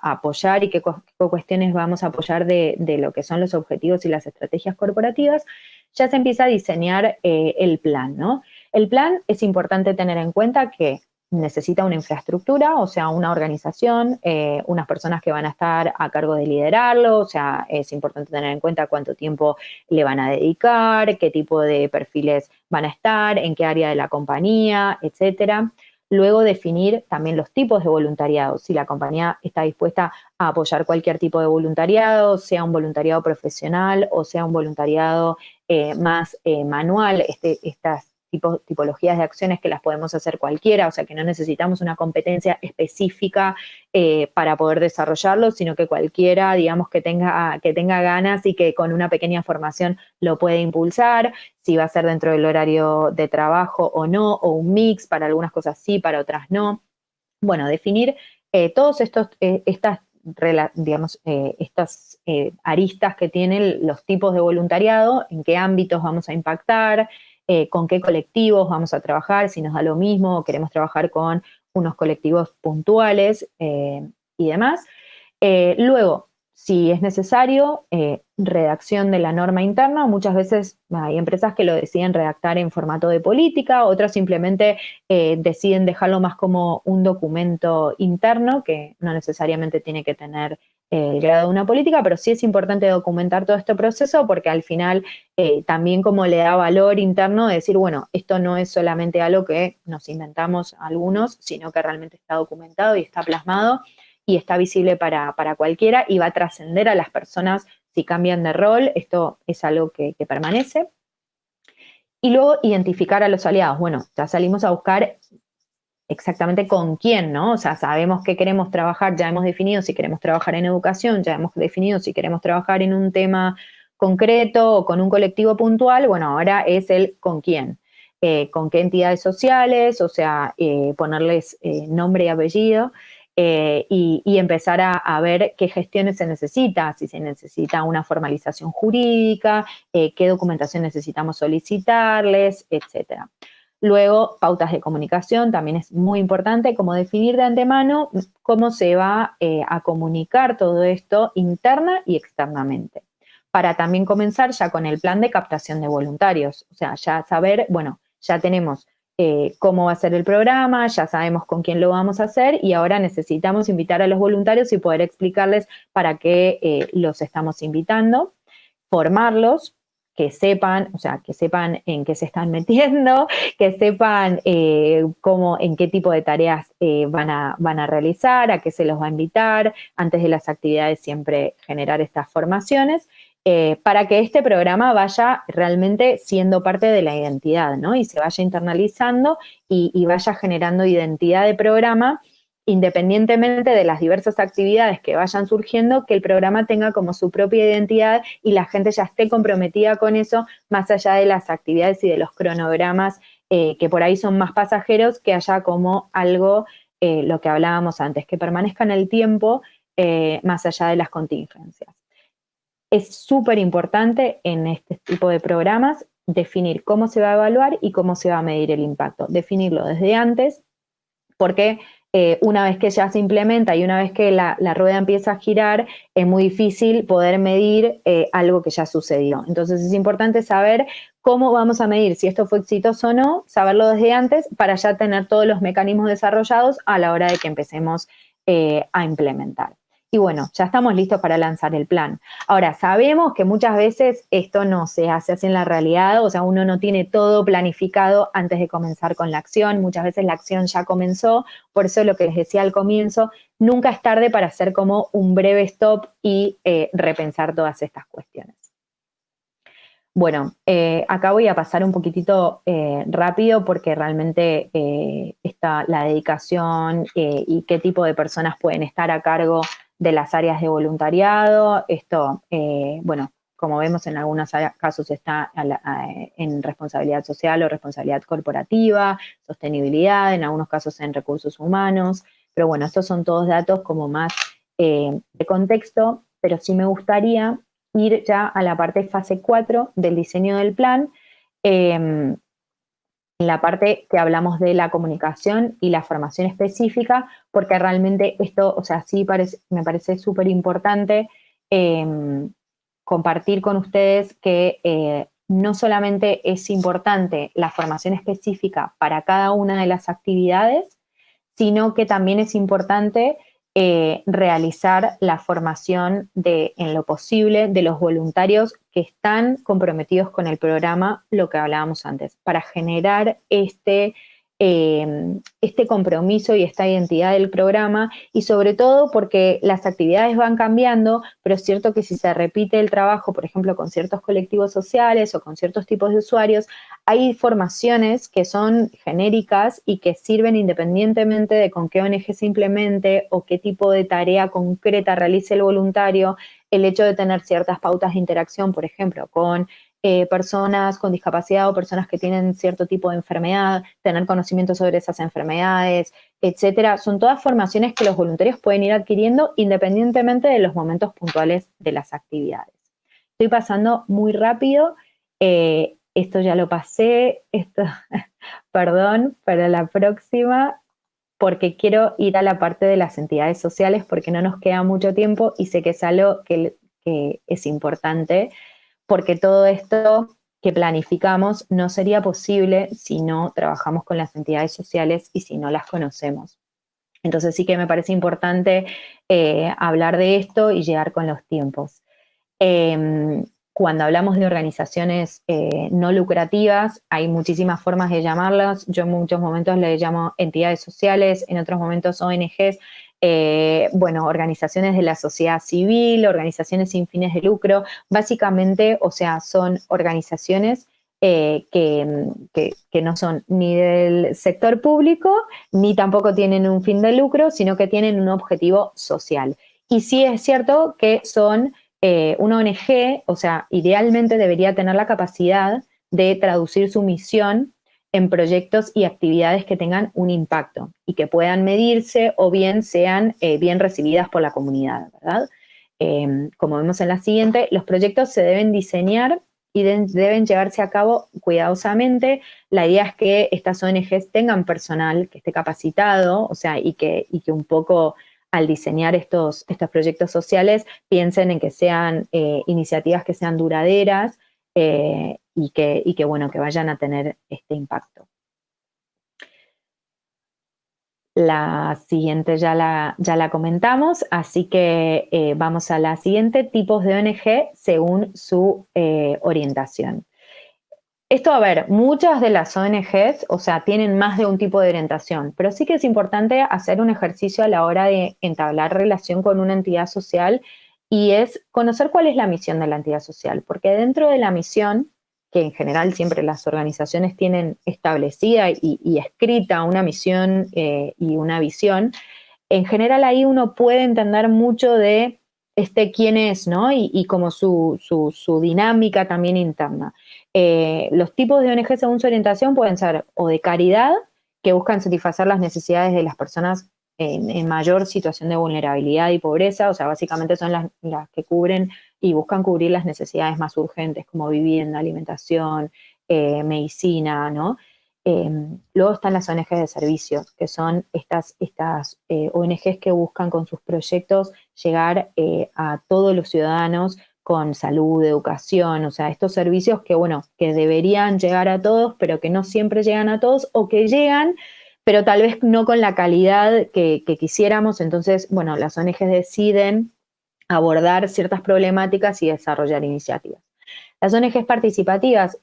Speaker 2: apoyar y qué cuestiones vamos a apoyar de lo que son los objetivos y las estrategias corporativas, ya se empieza a diseñar el plan, ¿no? El plan es importante tener en cuenta que necesita una infraestructura, o sea, una organización, unas personas que van a estar a cargo de liderarlo, o sea, es importante tener en cuenta cuánto tiempo le van a dedicar, qué tipo de perfiles van a estar, en qué área de la compañía, etcétera. Luego definir también los tipos de voluntariado, si la compañía está dispuesta a apoyar cualquier tipo de voluntariado, sea un voluntariado profesional o sea un voluntariado más manual, estas tipologías de acciones que las podemos hacer cualquiera, o sea que no necesitamos una competencia específica para poder desarrollarlo, sino que cualquiera, digamos, que tenga ganas y que con una pequeña formación lo puede impulsar, si va a ser dentro del horario de trabajo o no, o un mix, para algunas cosas sí, para otras no. Bueno, definir todos estas aristas que tienen los tipos de voluntariado, en qué ámbitos vamos a impactar, con qué colectivos vamos a trabajar, si nos da lo mismo, o queremos trabajar con unos colectivos puntuales y demás. Luego, si es necesario, redacción de la norma interna. Muchas veces hay empresas que lo deciden redactar en formato de política, otras simplemente deciden dejarlo más como un documento interno, que no necesariamente tiene que tener el grado de una política, pero sí es importante documentar todo este proceso porque al final también como le da valor interno de decir, bueno, esto no es solamente algo que nos inventamos algunos, sino que realmente está documentado y está plasmado y está visible para cualquiera y va a trascender a las personas si cambian de rol. Esto es algo que permanece. Y luego identificar a los aliados. Bueno, ya salimos a buscar exactamente con quién, ¿no? O sea, sabemos que queremos trabajar, ya hemos definido si queremos trabajar en educación, ya hemos definido si queremos trabajar en un tema concreto o con un colectivo puntual. Bueno, ahora es el con quién. Con qué entidades sociales, o sea, ponerles nombre y apellido. Y empezar a ver qué gestiones se necesita, si se necesita una formalización jurídica, qué documentación necesitamos solicitarles, etcétera. Luego, pautas de comunicación, también es muy importante, como definir de antemano cómo se va a comunicar todo esto interna y externamente. Para también comenzar ya con el plan de captación de voluntarios, o sea, ya saber, bueno, ya tenemos cómo va a ser el programa, ya sabemos con quién lo vamos a hacer y ahora necesitamos invitar a los voluntarios y poder explicarles para qué los estamos invitando, formarlos que sepan, o sea, que sepan en qué se están metiendo, que sepan en qué tipo de tareas van a realizar, a qué se los va a invitar. Antes de las actividades siempre generar estas formaciones para que este programa vaya realmente siendo parte de la identidad, ¿no? Y se vaya internalizando y vaya generando identidad de programa, independientemente de las diversas actividades que vayan surgiendo, que el programa tenga como su propia identidad y la gente ya esté comprometida con eso, más allá de las actividades y de los cronogramas que por ahí son más pasajeros, que haya como algo, lo que hablábamos antes, que permanezca en el tiempo más allá de las contingencias. Es súper importante en este tipo de programas definir cómo se va a evaluar y cómo se va a medir el impacto. Definirlo desde antes, porque una vez que ya se implementa y una vez que la rueda empieza a girar, es muy difícil poder medir algo que ya sucedió. Entonces es importante saber cómo vamos a medir si esto fue exitoso o no, saberlo desde antes para ya tener todos los mecanismos desarrollados a la hora de que empecemos a implementar. Y bueno, ya estamos listos para lanzar el plan. Ahora, sabemos que muchas veces esto no se hace así en la realidad, o sea, uno no tiene todo planificado antes de comenzar con la acción, muchas veces la acción ya comenzó, por eso lo que les decía al comienzo, nunca es tarde para hacer como un breve stop y repensar todas estas cuestiones. Bueno, acá voy a pasar un poquitito rápido porque realmente está la dedicación y qué tipo de personas pueden estar a cargo de las áreas de voluntariado. Esto, bueno, como vemos en algunos casos está en responsabilidad social o responsabilidad corporativa, sostenibilidad, en algunos casos en recursos humanos, pero bueno, estos son todos datos como más de contexto, pero sí me gustaría ir ya a la parte fase 4 del diseño del plan, en la parte que hablamos de la comunicación y la formación específica, porque realmente esto, o sea, sí me parece súper importante compartir con ustedes que no solamente es importante la formación específica para cada una de las actividades, sino que también es importante realizar la formación en lo posible de los voluntarios que están comprometidos con el programa, lo que hablábamos antes, para generar este compromiso y esta identidad del programa, y sobre todo porque las actividades van cambiando, pero es cierto que si se repite el trabajo, por ejemplo, con ciertos colectivos sociales o con ciertos tipos de usuarios, hay formaciones que son genéricas y que sirven independientemente de con qué ONG se implemente o qué tipo de tarea concreta realice el voluntario. El hecho de tener ciertas pautas de interacción, por ejemplo, con personas con discapacidad o personas que tienen cierto tipo de enfermedad, tener conocimiento sobre esas enfermedades, etcétera, son todas formaciones que los voluntarios pueden ir adquiriendo independientemente de los momentos puntuales de las actividades. Estoy pasando muy rápido. Esto ya lo pasé, perdón, para la próxima, porque quiero ir a la parte de las entidades sociales porque no nos queda mucho tiempo y sé que es algo que es importante, porque todo esto que planificamos no sería posible si no trabajamos con las entidades sociales y si no las conocemos. Entonces sí que me parece importante hablar de esto y llegar con los tiempos. Cuando hablamos de organizaciones no lucrativas, hay muchísimas formas de llamarlas. Yo en muchos momentos le llamo entidades sociales, en otros momentos ONGs, bueno, organizaciones de la sociedad civil, organizaciones sin fines de lucro. Básicamente, o sea, son organizaciones que no son ni del sector público, ni tampoco tienen un fin de lucro, sino que tienen un objetivo social. Y sí es cierto que son una ONG, o sea, idealmente debería tener la capacidad de traducir su misión en proyectos y actividades que tengan un impacto y que puedan medirse o bien sean bien recibidas por la comunidad, ¿verdad? Como vemos en la siguiente, los proyectos se deben diseñar y deben llevarse a cabo cuidadosamente. La idea es que estas ONGs tengan personal que esté capacitado, o sea, y que un poco al diseñar estos proyectos sociales piensen en que sean iniciativas que sean duraderas y que, bueno, que vayan a tener este impacto. La siguiente ya la comentamos, así que vamos a la siguiente, tipos de ONG según su orientación. Esto, a ver, muchas de las ONGs, o sea, tienen más de un tipo de orientación, pero sí que es importante hacer un ejercicio a la hora de entablar relación con una entidad social y es conocer cuál es la misión de la entidad social, porque dentro de la misión, que en general siempre las organizaciones tienen establecida y escrita una misión y una visión, en general ahí uno puede entender mucho de quién es, ¿no? Y como su dinámica también interna. Los tipos de ONG según su orientación pueden ser o de caridad, que buscan satisfacer las necesidades de las personas en mayor situación de vulnerabilidad y pobreza, o sea, básicamente son las que cubren y buscan cubrir las necesidades más urgentes como vivienda, alimentación, medicina, ¿no? Luego están las ONGs de servicios, que son estas ONGs que buscan con sus proyectos llegar a todos los ciudadanos con salud, educación, o sea, estos servicios que, bueno, que deberían llegar a todos, pero que no siempre llegan a todos, o que llegan, pero tal vez no con la calidad que quisiéramos. Entonces, bueno, las ONGs deciden abordar ciertas problemáticas y desarrollar iniciativas. Las ONGs participativas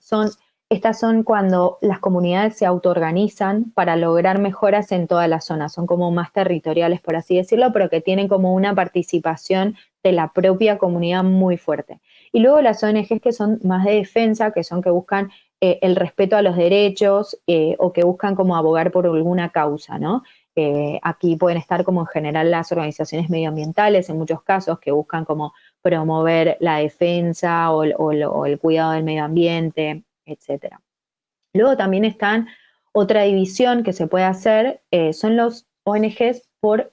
Speaker 2: estas son cuando las comunidades se autoorganizan para lograr mejoras en toda la zona, son como más territoriales, por así decirlo, pero que tienen como una participación de la propia comunidad muy fuerte. Y luego las ONGs que son más de defensa, que son que buscan el respeto a los derechos o que buscan como abogar por alguna causa, ¿no? Aquí pueden estar como en general las organizaciones medioambientales, en muchos casos, que buscan como promover la defensa o el cuidado del medio ambiente, etc. Luego también están otra división que se puede hacer, son los ONGs por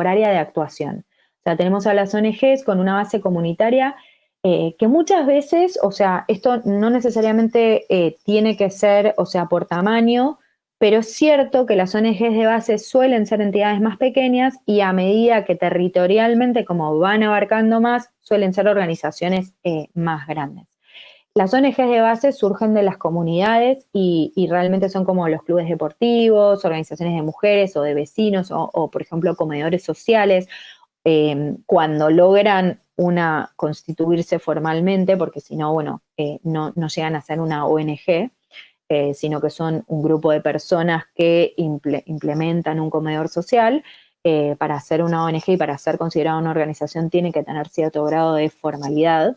Speaker 2: área de actuación. O sea, tenemos a las ONGs con una base comunitaria que muchas veces, o sea, esto no necesariamente tiene que ser, o sea, por tamaño, pero es cierto que las ONGs de base suelen ser entidades más pequeñas y a medida que territorialmente, como van abarcando más, suelen ser organizaciones más grandes. Las ONGs de base surgen de las comunidades y realmente son como los clubes deportivos, organizaciones de mujeres o de vecinos o por ejemplo, comedores sociales, cuando logran constituirse formalmente, porque si no, bueno, no llegan a ser una ONG, sino que son un grupo de personas que implementan un comedor social. Para ser una ONG y para ser considerada una organización tiene que tener cierto grado de formalidad.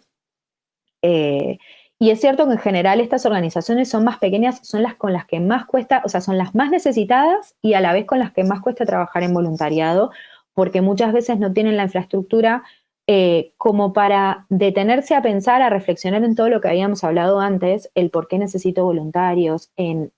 Speaker 2: Y es cierto que en general estas organizaciones son más pequeñas, son las con las que más cuesta, o sea, son las más necesitadas y a la vez con las que más cuesta trabajar en voluntariado, porque muchas veces no tienen la infraestructura como para detenerse a pensar, a reflexionar en todo lo que habíamos hablado antes, el por qué necesito voluntarios, en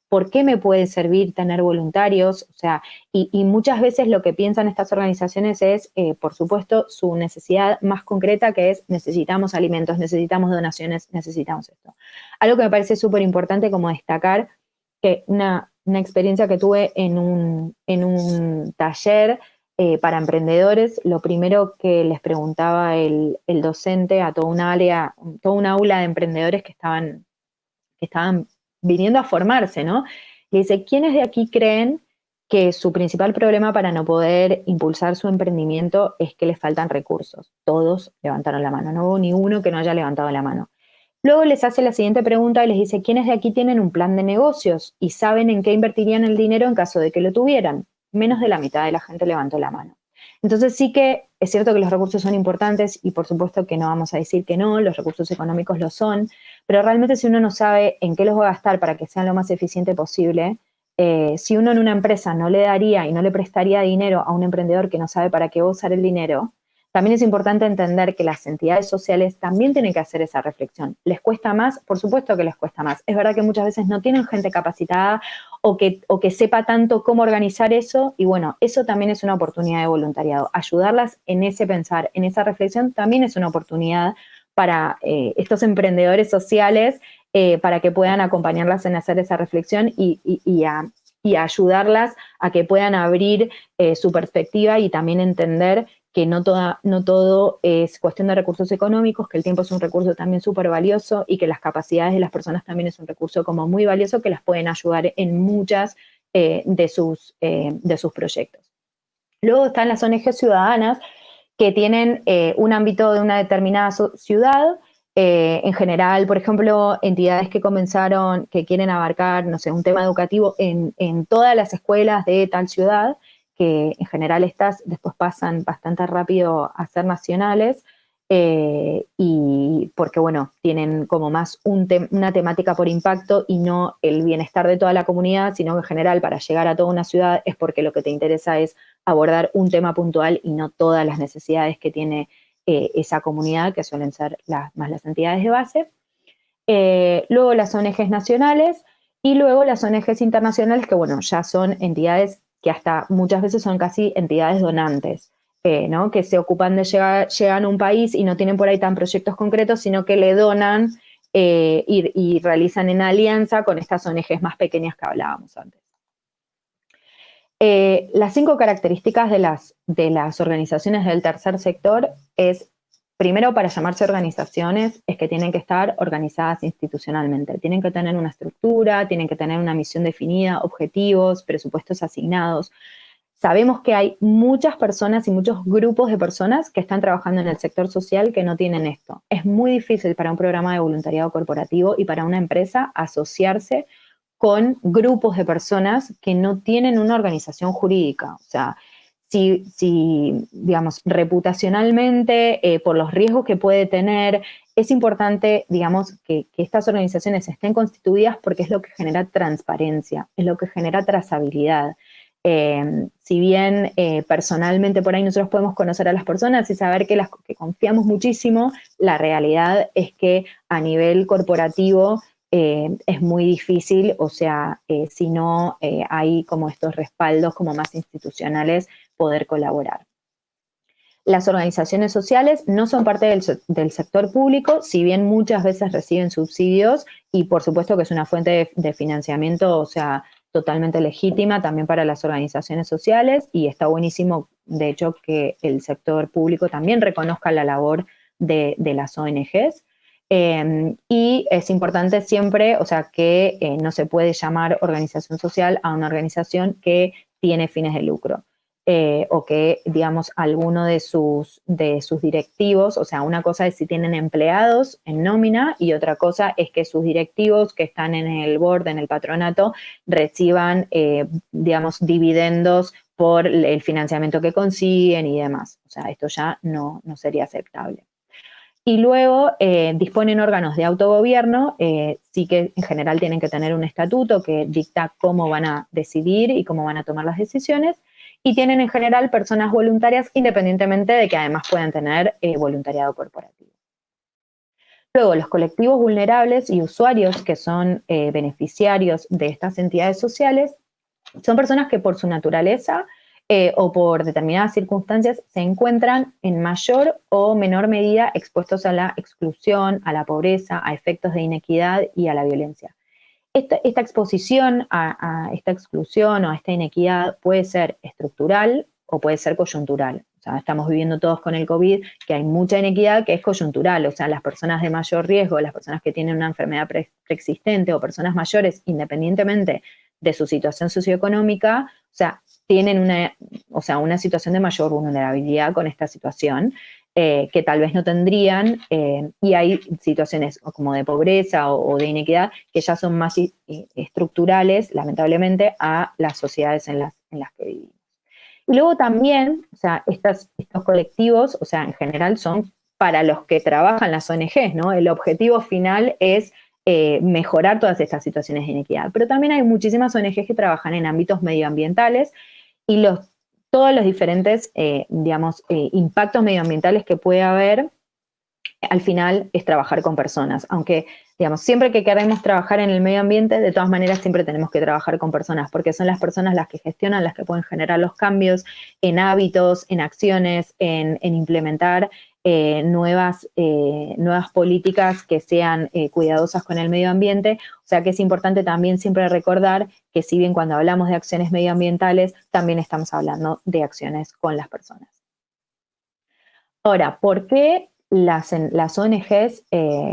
Speaker 2: por qué me puede servir tener voluntarios, o sea, y muchas veces lo que piensan estas organizaciones es, por supuesto, su necesidad más concreta, que es necesitamos alimentos, necesitamos donaciones, necesitamos esto. Algo que me parece súper importante como destacar, que una experiencia que tuve en un taller para emprendedores, lo primero que les preguntaba el docente a toda un aula de emprendedores que estaban viniendo a formarse, ¿no? Y dice, ¿quiénes de aquí creen que su principal problema para no poder impulsar su emprendimiento es que les faltan recursos? Todos levantaron la mano, no hubo ni uno que no haya levantado la mano. Luego les hace la siguiente pregunta y les dice, ¿quiénes de aquí tienen un plan de negocios y saben en qué invertirían el dinero en caso de que lo tuvieran? Menos de la mitad de la gente levantó la mano. Entonces sí que es cierto que los recursos son importantes y por supuesto que no vamos a decir que no, los recursos económicos lo son, pero realmente si uno no sabe en qué los va a gastar para que sean lo más eficiente posible, si uno en una empresa no le daría y no le prestaría dinero a un emprendedor que no sabe para qué va a usar el dinero, también es importante entender que las entidades sociales también tienen que hacer esa reflexión. ¿Les cuesta más? Por supuesto que les cuesta más. Es verdad que muchas veces no tienen gente capacitada o que sepa tanto cómo organizar eso, y bueno, eso también es una oportunidad de voluntariado. Ayudarlas en ese pensar, en esa reflexión, también es una oportunidad para estos emprendedores sociales, para que puedan acompañarlas en hacer esa reflexión y ayudarlas a que puedan abrir su perspectiva y también entender que no todo es cuestión de recursos económicos, que el tiempo es un recurso también súper valioso y que las capacidades de las personas también es un recurso como muy valioso que las pueden ayudar en muchas de sus proyectos. Luego están las ONG ciudadanas, que tienen un ámbito de una determinada ciudad. En general, por ejemplo, entidades que quieren abarcar, no sé, un tema educativo en todas las escuelas de tal ciudad, que en general estas después pasan bastante rápido a ser nacionales, y porque, bueno, tienen como más una temática por impacto y no el bienestar de toda la comunidad, sino que en general para llegar a toda una ciudad es porque lo que te interesa es abordar un tema puntual y no todas las necesidades que tiene esa comunidad, que suelen ser más las entidades de base. Luego las ONGs nacionales y luego las ONGs internacionales, que bueno, ya son entidades que hasta muchas veces son casi entidades donantes, ¿no? Que se ocupan de llegan a un país y no tienen por ahí tan proyectos concretos, sino que le donan y realizan en alianza con estas ONGs más pequeñas que hablábamos antes. Las 5 características de las organizaciones del tercer sector es, primero, para llamarse organizaciones, es que tienen que estar organizadas institucionalmente. Tienen que tener una estructura, tienen que tener una misión definida, objetivos, presupuestos asignados. Sabemos que hay muchas personas y muchos grupos de personas que están trabajando en el sector social que no tienen esto. Es muy difícil para un programa de voluntariado corporativo y para una empresa asociarse con grupos de personas que no tienen una organización jurídica. O sea, si digamos, reputacionalmente, por los riesgos que puede tener, es importante, digamos, que estas organizaciones estén constituidas porque es lo que genera transparencia, es lo que genera trazabilidad. Si bien personalmente por ahí nosotros podemos conocer a las personas y saber que confiamos muchísimo, la realidad es que a nivel corporativo es muy difícil, o sea, si no hay como estos respaldos como más institucionales, poder colaborar. Las organizaciones sociales no son parte del sector público, si bien muchas veces reciben subsidios y por supuesto que es una fuente de financiamiento, o sea, totalmente legítima también para las organizaciones sociales, y está buenísimo, de hecho, que el sector público también reconozca la labor de las ONGs. Y es importante siempre, o sea, que no se puede llamar organización social a una organización que tiene fines de lucro. O que, digamos, alguno de sus directivos, o sea, una cosa es si tienen empleados en nómina y otra cosa es que sus directivos que están en el board, en el patronato, reciban, digamos, dividendos por el financiamiento que consiguen y demás. O sea, esto ya no sería aceptable. Y luego disponen órganos de autogobierno, sí que en general tienen que tener un estatuto que dicta cómo van a decidir y cómo van a tomar las decisiones, y tienen en general personas voluntarias independientemente de que además puedan tener voluntariado corporativo. Luego, los colectivos vulnerables y usuarios que son beneficiarios de estas entidades sociales son personas que por su naturaleza o por determinadas circunstancias se encuentran en mayor o menor medida expuestos a la exclusión, a la pobreza, a efectos de inequidad y a la violencia. Esta exposición a esta exclusión o a esta inequidad puede ser estructural o puede ser coyuntural. O sea, estamos viviendo todos con el COVID que hay mucha inequidad que es coyuntural. O sea, las personas de mayor riesgo, las personas que tienen una enfermedad preexistente o personas mayores, independientemente de su situación socioeconómica, o sea, tienen una situación de mayor vulnerabilidad con esta situación, que tal vez no tendrían, y hay situaciones como de pobreza o de inequidad que ya son más estructurales, lamentablemente, a las sociedades en las que vivimos. Y luego también, o sea, estos colectivos, o sea, en general son para los que trabajan las ONGs, ¿no? El objetivo final es mejorar todas estas situaciones de inequidad. Pero también hay muchísimas ONGs que trabajan en ámbitos medioambientales y todos los diferentes, digamos, impactos medioambientales que puede haber, al final es trabajar con personas. Aunque, digamos, siempre que queremos trabajar en el medio ambiente, de todas maneras siempre tenemos que trabajar con personas, porque son las personas las que gestionan, las que pueden generar los cambios en hábitos, en acciones, en implementar nuevas políticas que sean cuidadosas con el medio ambiente. O sea que es importante también siempre recordar que si bien cuando hablamos de acciones medioambientales, también estamos hablando de acciones con las personas. Ahora, ¿por qué las ONGs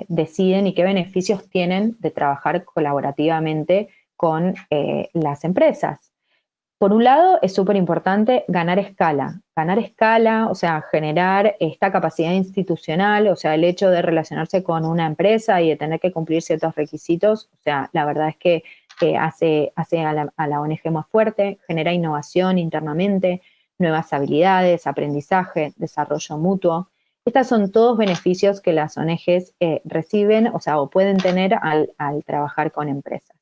Speaker 2: deciden y qué beneficios tienen de trabajar colaborativamente con las empresas? Por un lado, es súper importante ganar escala, o sea, generar esta capacidad institucional, o sea, el hecho de relacionarse con una empresa y de tener que cumplir ciertos requisitos, o sea, la verdad es que hace a la ONG más fuerte, genera innovación internamente, nuevas habilidades, aprendizaje, desarrollo mutuo. Estos son todos beneficios que las ONGs reciben, o sea, o pueden tener al trabajar con empresas.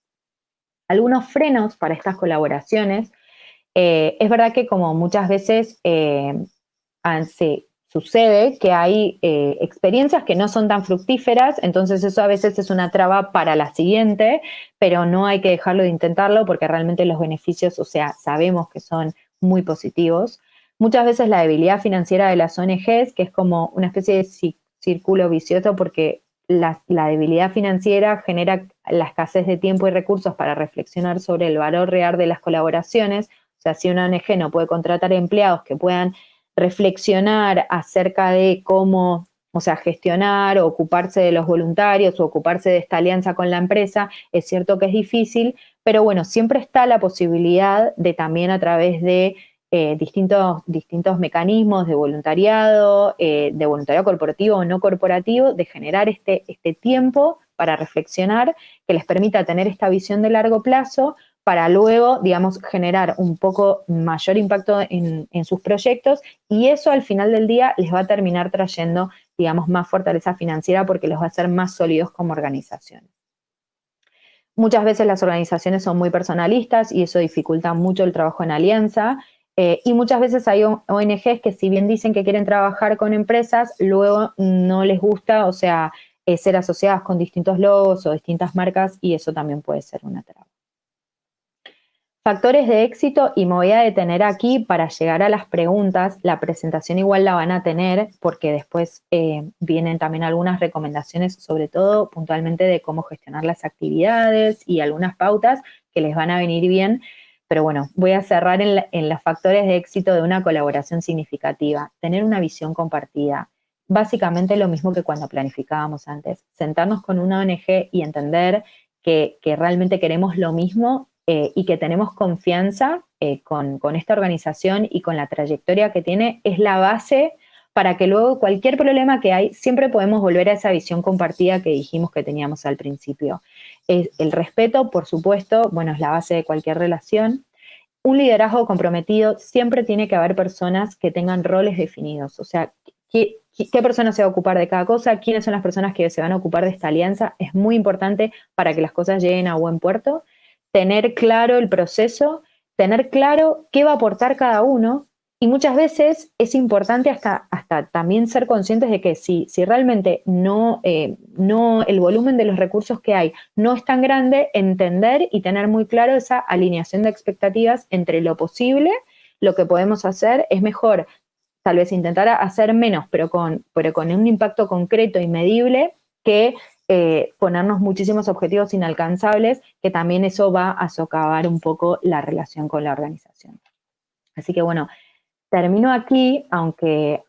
Speaker 2: Algunos frenos para estas colaboraciones. Es verdad que como muchas veces sucede que hay experiencias que no son tan fructíferas, entonces eso a veces es una traba para la siguiente, pero no hay que dejarlo de intentarlo porque realmente los beneficios, o sea, sabemos que son muy positivos. Muchas veces la debilidad financiera de las ONGs, que es como una especie de círculo vicioso porque la debilidad financiera genera la escasez de tiempo y recursos para reflexionar sobre el valor real de las colaboraciones. O sea, si una ONG no puede contratar empleados que puedan reflexionar acerca de cómo, o sea, gestionar o ocuparse de los voluntarios o ocuparse de esta alianza con la empresa, es cierto que es difícil, pero bueno, siempre está la posibilidad de también a través de distintos mecanismos de voluntariado corporativo o no corporativo, de generar este tiempo para reflexionar que les permita tener esta visión de largo plazo para luego, digamos, generar un poco mayor impacto en sus proyectos y eso al final del día les va a terminar trayendo, digamos, más fortaleza financiera porque los va a hacer más sólidos como organizaciones. Muchas veces las organizaciones son muy personalistas y eso dificulta mucho el trabajo en alianza. Y muchas veces hay ONGs que si bien dicen que quieren trabajar con empresas, luego no les gusta, o sea, ser asociadas con distintos logos o distintas marcas y eso también puede ser una traba. Factores de éxito, y me voy a detener aquí para llegar a las preguntas. La presentación igual la van a tener porque después vienen también algunas recomendaciones, sobre todo puntualmente de cómo gestionar las actividades y algunas pautas que les van a venir bien. Pero bueno, voy a cerrar en los factores de éxito de una colaboración significativa. Tener una visión compartida. Básicamente lo mismo que cuando planificábamos antes. Sentarnos con una ONG y entender que realmente queremos lo mismo y que tenemos confianza con esta organización y con la trayectoria que tiene, es la base para que luego cualquier problema que hay, siempre podemos volver a esa visión compartida que dijimos que teníamos al principio. El respeto, por supuesto, bueno, es la base de cualquier relación. Un liderazgo comprometido, siempre tiene que haber personas que tengan roles definidos, o sea, ¿qué persona se va a ocupar de cada cosa? ¿Quiénes son las personas que se van a ocupar de esta alianza? Es muy importante para que las cosas lleguen a buen puerto. Tener claro el proceso, tener claro qué va a aportar cada uno y muchas veces es importante hasta también ser conscientes de que si realmente no el volumen de los recursos que hay no es tan grande, entender y tener muy claro esa alineación de expectativas entre lo posible, lo que podemos hacer. Es mejor tal vez intentar hacer menos, pero con un impacto concreto y medible que ponernos muchísimos objetivos inalcanzables, que también eso va a socavar un poco la relación con la organización. Así que bueno, termino aquí, aunque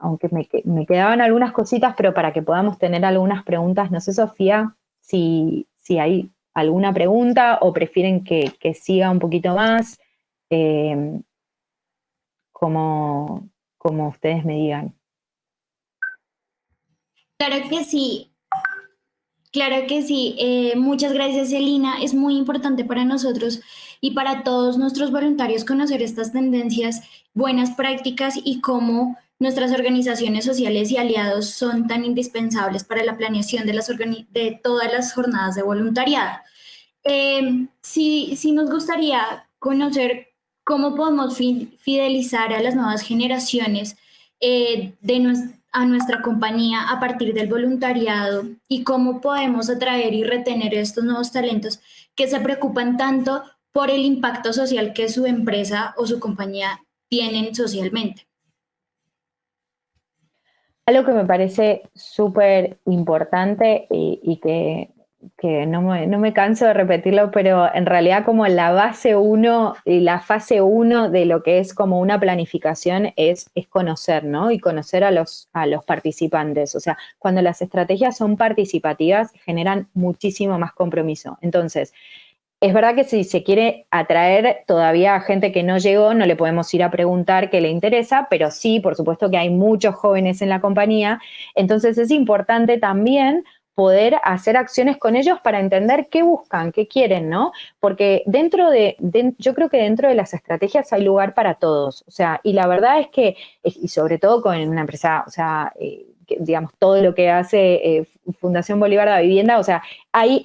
Speaker 2: me quedaban algunas cositas, pero para que podamos tener algunas preguntas. No sé, Sofía, si hay alguna pregunta o prefieren que siga un poquito más, como ustedes me digan.
Speaker 1: Claro que sí. Claro que sí. Muchas gracias, Elina. Es muy importante para nosotros y para todos nuestros voluntarios conocer estas tendencias, buenas prácticas y cómo nuestras organizaciones sociales y aliados son tan indispensables para la planeación de todas las jornadas de voluntariado. Sí nos gustaría conocer cómo podemos fidelizar a las nuevas generaciones a nuestra compañía a partir del voluntariado y cómo podemos atraer y retener estos nuevos talentos que se preocupan tanto por el impacto social que su empresa o su compañía tienen socialmente.
Speaker 2: Algo que me parece súper importante y que no me canso de repetirlo, pero en realidad como la base 1 y la fase 1 de lo que es como una planificación es conocer, ¿no? Y conocer a los participantes. O sea, cuando las estrategias son participativas, generan muchísimo más compromiso. Entonces, Es verdad que si se quiere atraer todavía a gente que no llegó, no le podemos ir a preguntar qué le interesa, pero sí, por supuesto que hay muchos jóvenes en la compañía, entonces es importante también poder hacer acciones con ellos para entender qué buscan, qué quieren, ¿no? Porque yo creo que dentro de las estrategias hay lugar para todos, o sea, y la verdad es que, y sobre todo con una empresa, o sea, digamos, todo lo que hace Fundación Bolívar de la Vivienda, o sea, hay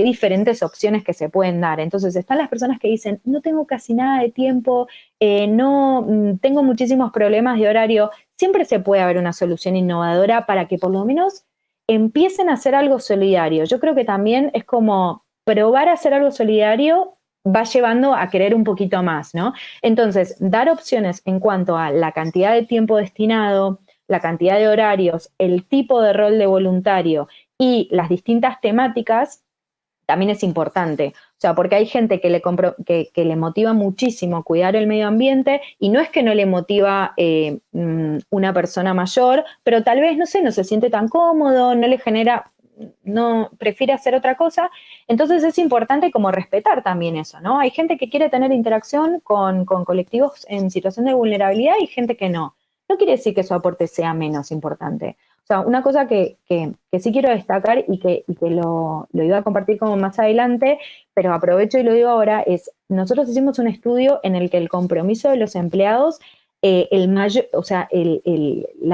Speaker 2: diferentes opciones que se pueden dar. Entonces, están las personas que dicen, no tengo casi nada de tiempo, tengo muchísimos problemas de horario. Siempre se puede haber una solución innovadora para que por lo menos empiecen a hacer algo solidario. Yo creo que también es como probar a hacer algo solidario va llevando a querer un poquito más, ¿no? Entonces, dar opciones en cuanto a la cantidad de tiempo destinado, la cantidad de horarios, el tipo de rol de voluntario y las distintas temáticas también es importante. O sea, porque hay gente que le motiva muchísimo cuidar el medio ambiente y no es que no le motiva una persona mayor, pero tal vez, no sé, no se siente tan cómodo, no le genera, no prefiere hacer otra cosa. Entonces es importante como respetar también eso, ¿no? Hay gente que quiere tener interacción con colectivos en situación de vulnerabilidad y gente que no. No quiere decir que su aporte sea menos importante. O sea, una cosa que sí quiero destacar y que lo iba a compartir como más adelante, pero aprovecho y lo digo ahora, es nosotros hicimos un estudio en el que el compromiso de los empleados, la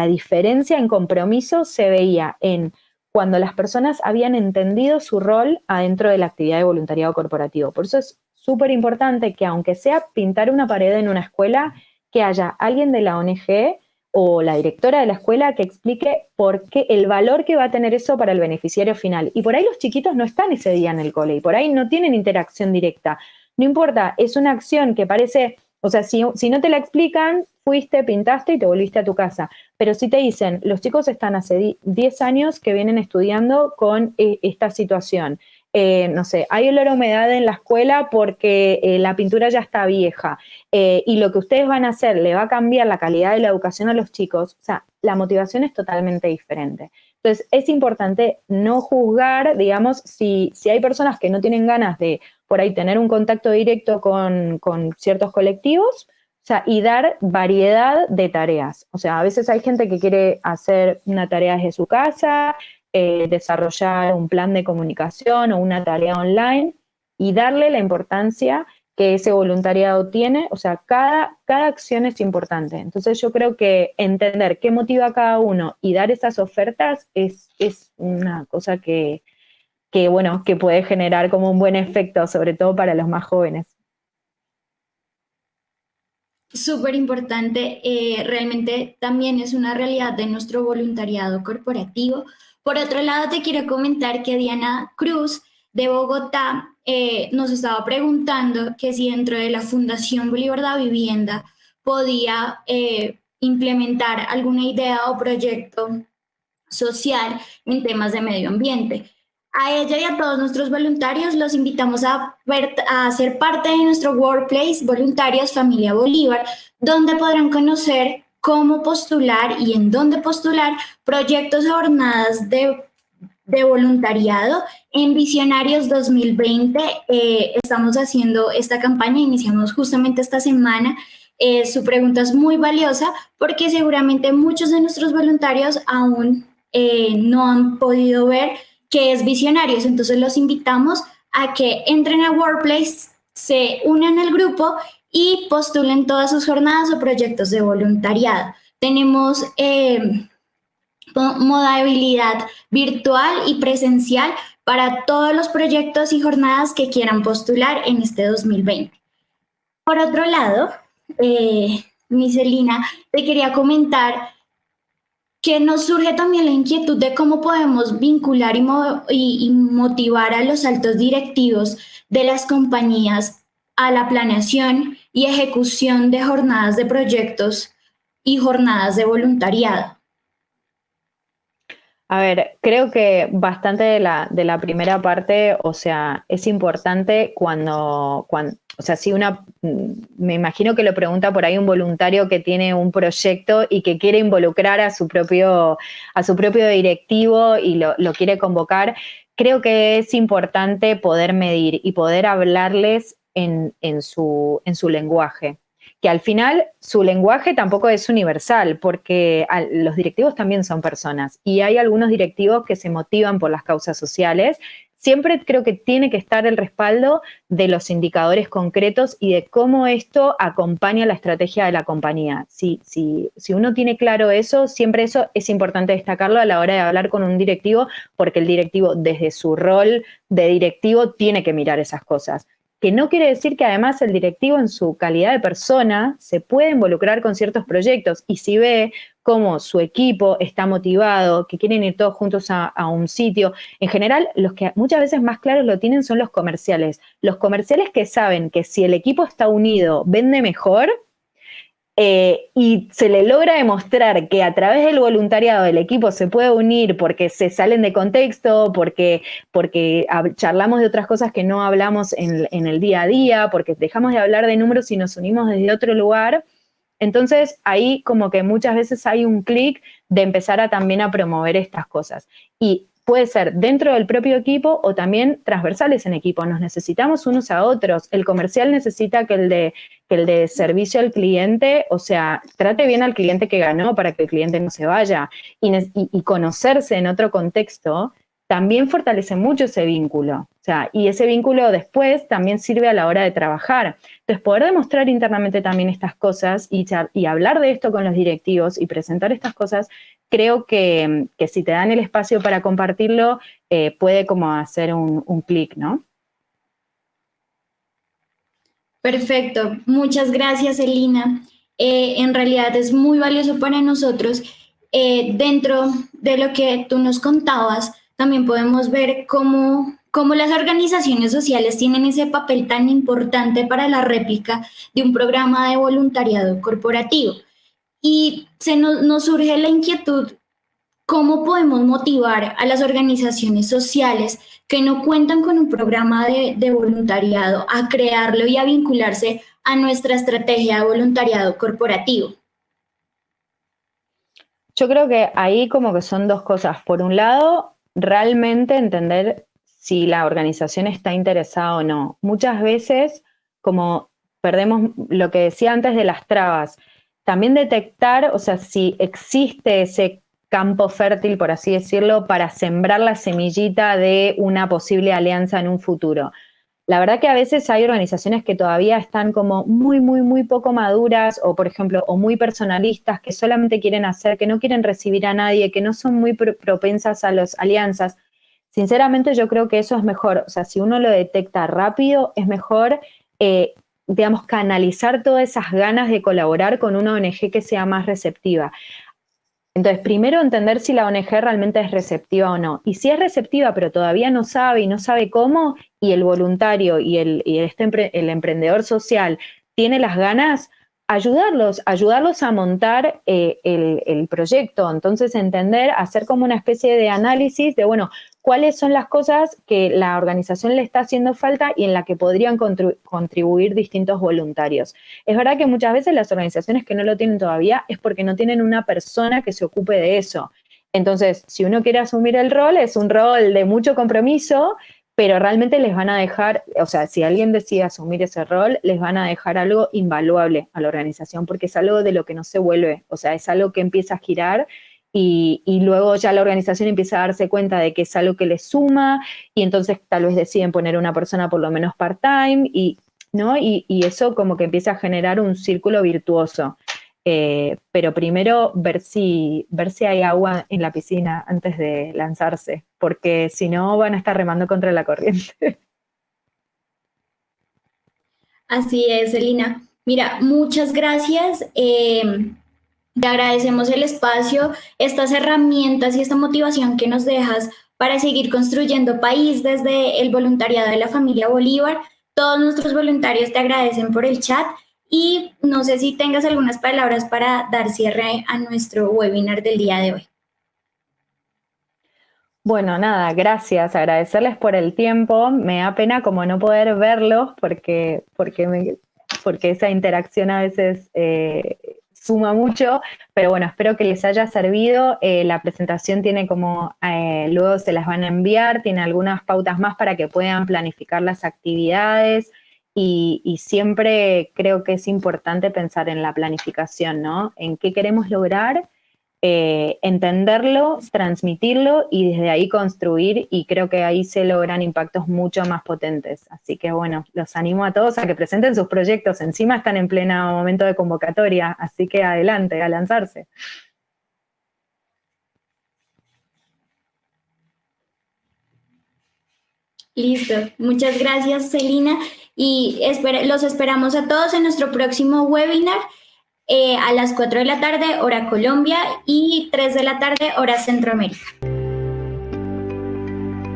Speaker 2: diferencia en compromiso se veía en cuando las personas habían entendido su rol adentro de la actividad de voluntariado corporativo. Por eso es súper importante que aunque sea pintar una pared en una escuela, que haya alguien de la ONG o la directora de la escuela que explique por qué el valor que va a tener eso para el beneficiario final. Y por ahí los chiquitos no están ese día en el cole y por ahí no tienen interacción directa. No importa, es una acción que parece, o sea, si no te la explican, fuiste, pintaste y te volviste a tu casa. Pero si te dicen, los chicos están hace 10 años que vienen estudiando con esta situación. No sé, hay olor a humedad en la escuela porque la pintura ya está vieja y lo que ustedes van a hacer le va a cambiar la calidad de la educación a los chicos, o sea, la motivación es totalmente diferente. Entonces, es importante no juzgar, digamos, si hay personas que no tienen ganas de, por ahí, tener un contacto directo con ciertos colectivos, o sea, y dar variedad de tareas. O sea, a veces hay gente que quiere hacer una tarea desde su casa, desarrollar un plan de comunicación o una tarea online y darle la importancia que ese voluntariado tiene. O sea, cada acción es importante. Entonces yo creo que entender qué motiva a cada uno y dar esas ofertas es una cosa que puede generar como un buen efecto, sobre todo para los más jóvenes.
Speaker 1: Súper importante, realmente también es una realidad de nuestro voluntariado corporativo. Por otro lado, te quiero comentar que Diana Cruz de Bogotá nos estaba preguntando que si dentro de la Fundación Bolívar de la Vivienda podía implementar alguna idea o proyecto social en temas de medio ambiente. A ella y a todos nuestros voluntarios los invitamos a ser parte de nuestro Workplace Voluntarios Familia Bolívar, donde podrán conocer cómo postular y en dónde postular proyectos o jornadas de voluntariado. En Visionarios 2020 estamos haciendo esta campaña, iniciamos justamente esta semana. Su pregunta es muy valiosa porque seguramente muchos de nuestros voluntarios aún no han podido ver qué es Visionarios. Entonces los invitamos a que entren a Workplace, se unan al grupo y postulen todas sus jornadas o proyectos de voluntariado. Tenemos modalidad virtual y presencial para todos los proyectos y jornadas que quieran postular en este 2020. Por otro lado, Miselina, te quería comentar que nos surge también la inquietud de cómo podemos vincular y motivar a los altos directivos de las compañías a la planeación y ejecución de jornadas de proyectos y jornadas de voluntariado.
Speaker 2: A ver, creo que bastante de la primera parte, o sea, es importante cuando, o sea, si me imagino que lo pregunta por ahí un voluntario que tiene un proyecto y que quiere involucrar a su propio directivo y lo quiere convocar. creo que es importante poder medir y poder hablarles en su lenguaje. Que al final su lenguaje tampoco es universal, porque los directivos también son personas y hay algunos directivos que se motivan por las causas sociales. Siempre creo que tiene que estar el respaldo de los indicadores concretos y de cómo esto acompaña la estrategia de la compañía. Si uno tiene claro eso, siempre eso es importante destacarlo a la hora de hablar con un directivo, porque el directivo desde su rol de directivo tiene que mirar esas cosas. Que no quiere decir que además el directivo en su calidad de persona se puede involucrar con ciertos proyectos y si ve cómo su equipo está motivado, que quieren ir todos juntos a un sitio. En general, los que muchas veces más claros lo tienen son los comerciales. Los comerciales que saben que si el equipo está unido, vende mejor, y se le logra demostrar que a través del voluntariado el equipo se puede unir porque se salen de contexto, porque charlamos de otras cosas que no hablamos en el día a día, porque dejamos de hablar de números y nos unimos desde otro lugar. Entonces ahí como que muchas veces hay un clic de empezar también a promover estas cosas. Y puede ser dentro del propio equipo o también transversales en equipo. Nos necesitamos unos a otros. El comercial necesita que el de servicio al cliente, o sea, trate bien al cliente que ganó para que el cliente no se vaya. Y conocerse en otro contexto también fortalece mucho ese vínculo. O sea, y ese vínculo después también sirve a la hora de trabajar. Entonces, poder demostrar internamente también estas cosas y hablar de esto con los directivos y presentar estas cosas, creo que si te dan el espacio para compartirlo, puede como hacer un clic, ¿no?
Speaker 1: Perfecto, muchas gracias, Elina. En realidad es muy valioso para nosotros. Dentro de lo que tú nos contabas, también podemos ver cómo las organizaciones sociales tienen ese papel tan importante para la réplica de un programa de voluntariado corporativo. Y nos surge la inquietud. ¿Cómo podemos motivar a las organizaciones sociales que no cuentan con un programa de voluntariado a crearlo y a vincularse a nuestra estrategia de voluntariado corporativo?
Speaker 2: Yo creo que ahí como que son dos cosas. Por un lado, realmente entender si la organización está interesada o no. Muchas veces, como perdemos lo que decía antes de las trabas, también detectar, o sea, si existe ese campo fértil, por así decirlo, para sembrar la semillita de una posible alianza en un futuro. La verdad que a veces hay organizaciones que todavía están como muy, muy, muy poco maduras o, por ejemplo, o muy personalistas, que solamente quieren hacer, que no quieren recibir a nadie, que no son muy propensas a las alianzas. Sinceramente yo creo que eso es mejor. O sea, si uno lo detecta rápido, es mejor, digamos, canalizar todas esas ganas de colaborar con una ONG que sea más receptiva. Entonces, primero entender si la ONG realmente es receptiva o no. Y si es receptiva, pero todavía no sabe y no sabe cómo, y el voluntario y el emprendedor social tiene las ganas, ayudarlos a montar el proyecto. Entonces, entender, hacer como una especie de análisis de, bueno, cuáles son las cosas que la organización le está haciendo falta y en la que podrían contribuir distintos voluntarios. Es verdad que muchas veces las organizaciones que no lo tienen todavía es porque no tienen una persona que se ocupe de eso. Entonces, si uno quiere asumir el rol, es un rol de mucho compromiso, pero realmente les van a dejar, o sea, si alguien decide asumir ese rol, les van a dejar algo invaluable a la organización, porque es algo de lo que no se vuelve, o sea, es algo que empieza a girar y luego ya la organización empieza a darse cuenta de que es algo que les suma y entonces tal vez deciden poner una persona por lo menos part-time ¿no? Y eso como que empieza a generar un círculo virtuoso. Pero primero ver si hay agua en la piscina antes de lanzarse, porque si no van a estar remando contra la corriente.
Speaker 1: Así es, Elina. Mira, muchas gracias. Te agradecemos el espacio, estas herramientas y esta motivación que nos dejas para seguir construyendo país desde el voluntariado de la familia Bolívar. Todos nuestros voluntarios te agradecen por el chat y no sé si tengas algunas palabras para dar cierre a nuestro webinar del día de hoy.
Speaker 2: Bueno, nada, gracias, agradecerles por el tiempo. Me da pena como no poder verlos porque esa interacción a veces suma mucho, pero bueno, espero que les haya servido. La presentación tiene como, luego se las van a enviar, tiene algunas pautas más para que puedan planificar las actividades y siempre creo que es importante pensar en la planificación, ¿no? En qué queremos lograr, entenderlo, transmitirlo y desde ahí construir, y creo que ahí se logran impactos mucho más potentes. Así que bueno, los animo a todos a que presenten sus proyectos. Encima están en pleno momento de convocatoria, así que adelante, a lanzarse.
Speaker 1: Listo, muchas gracias, Celina, y los esperamos a todos en nuestro próximo webinar a las 4 de la tarde, hora Colombia, y 3 de la tarde, hora Centroamérica.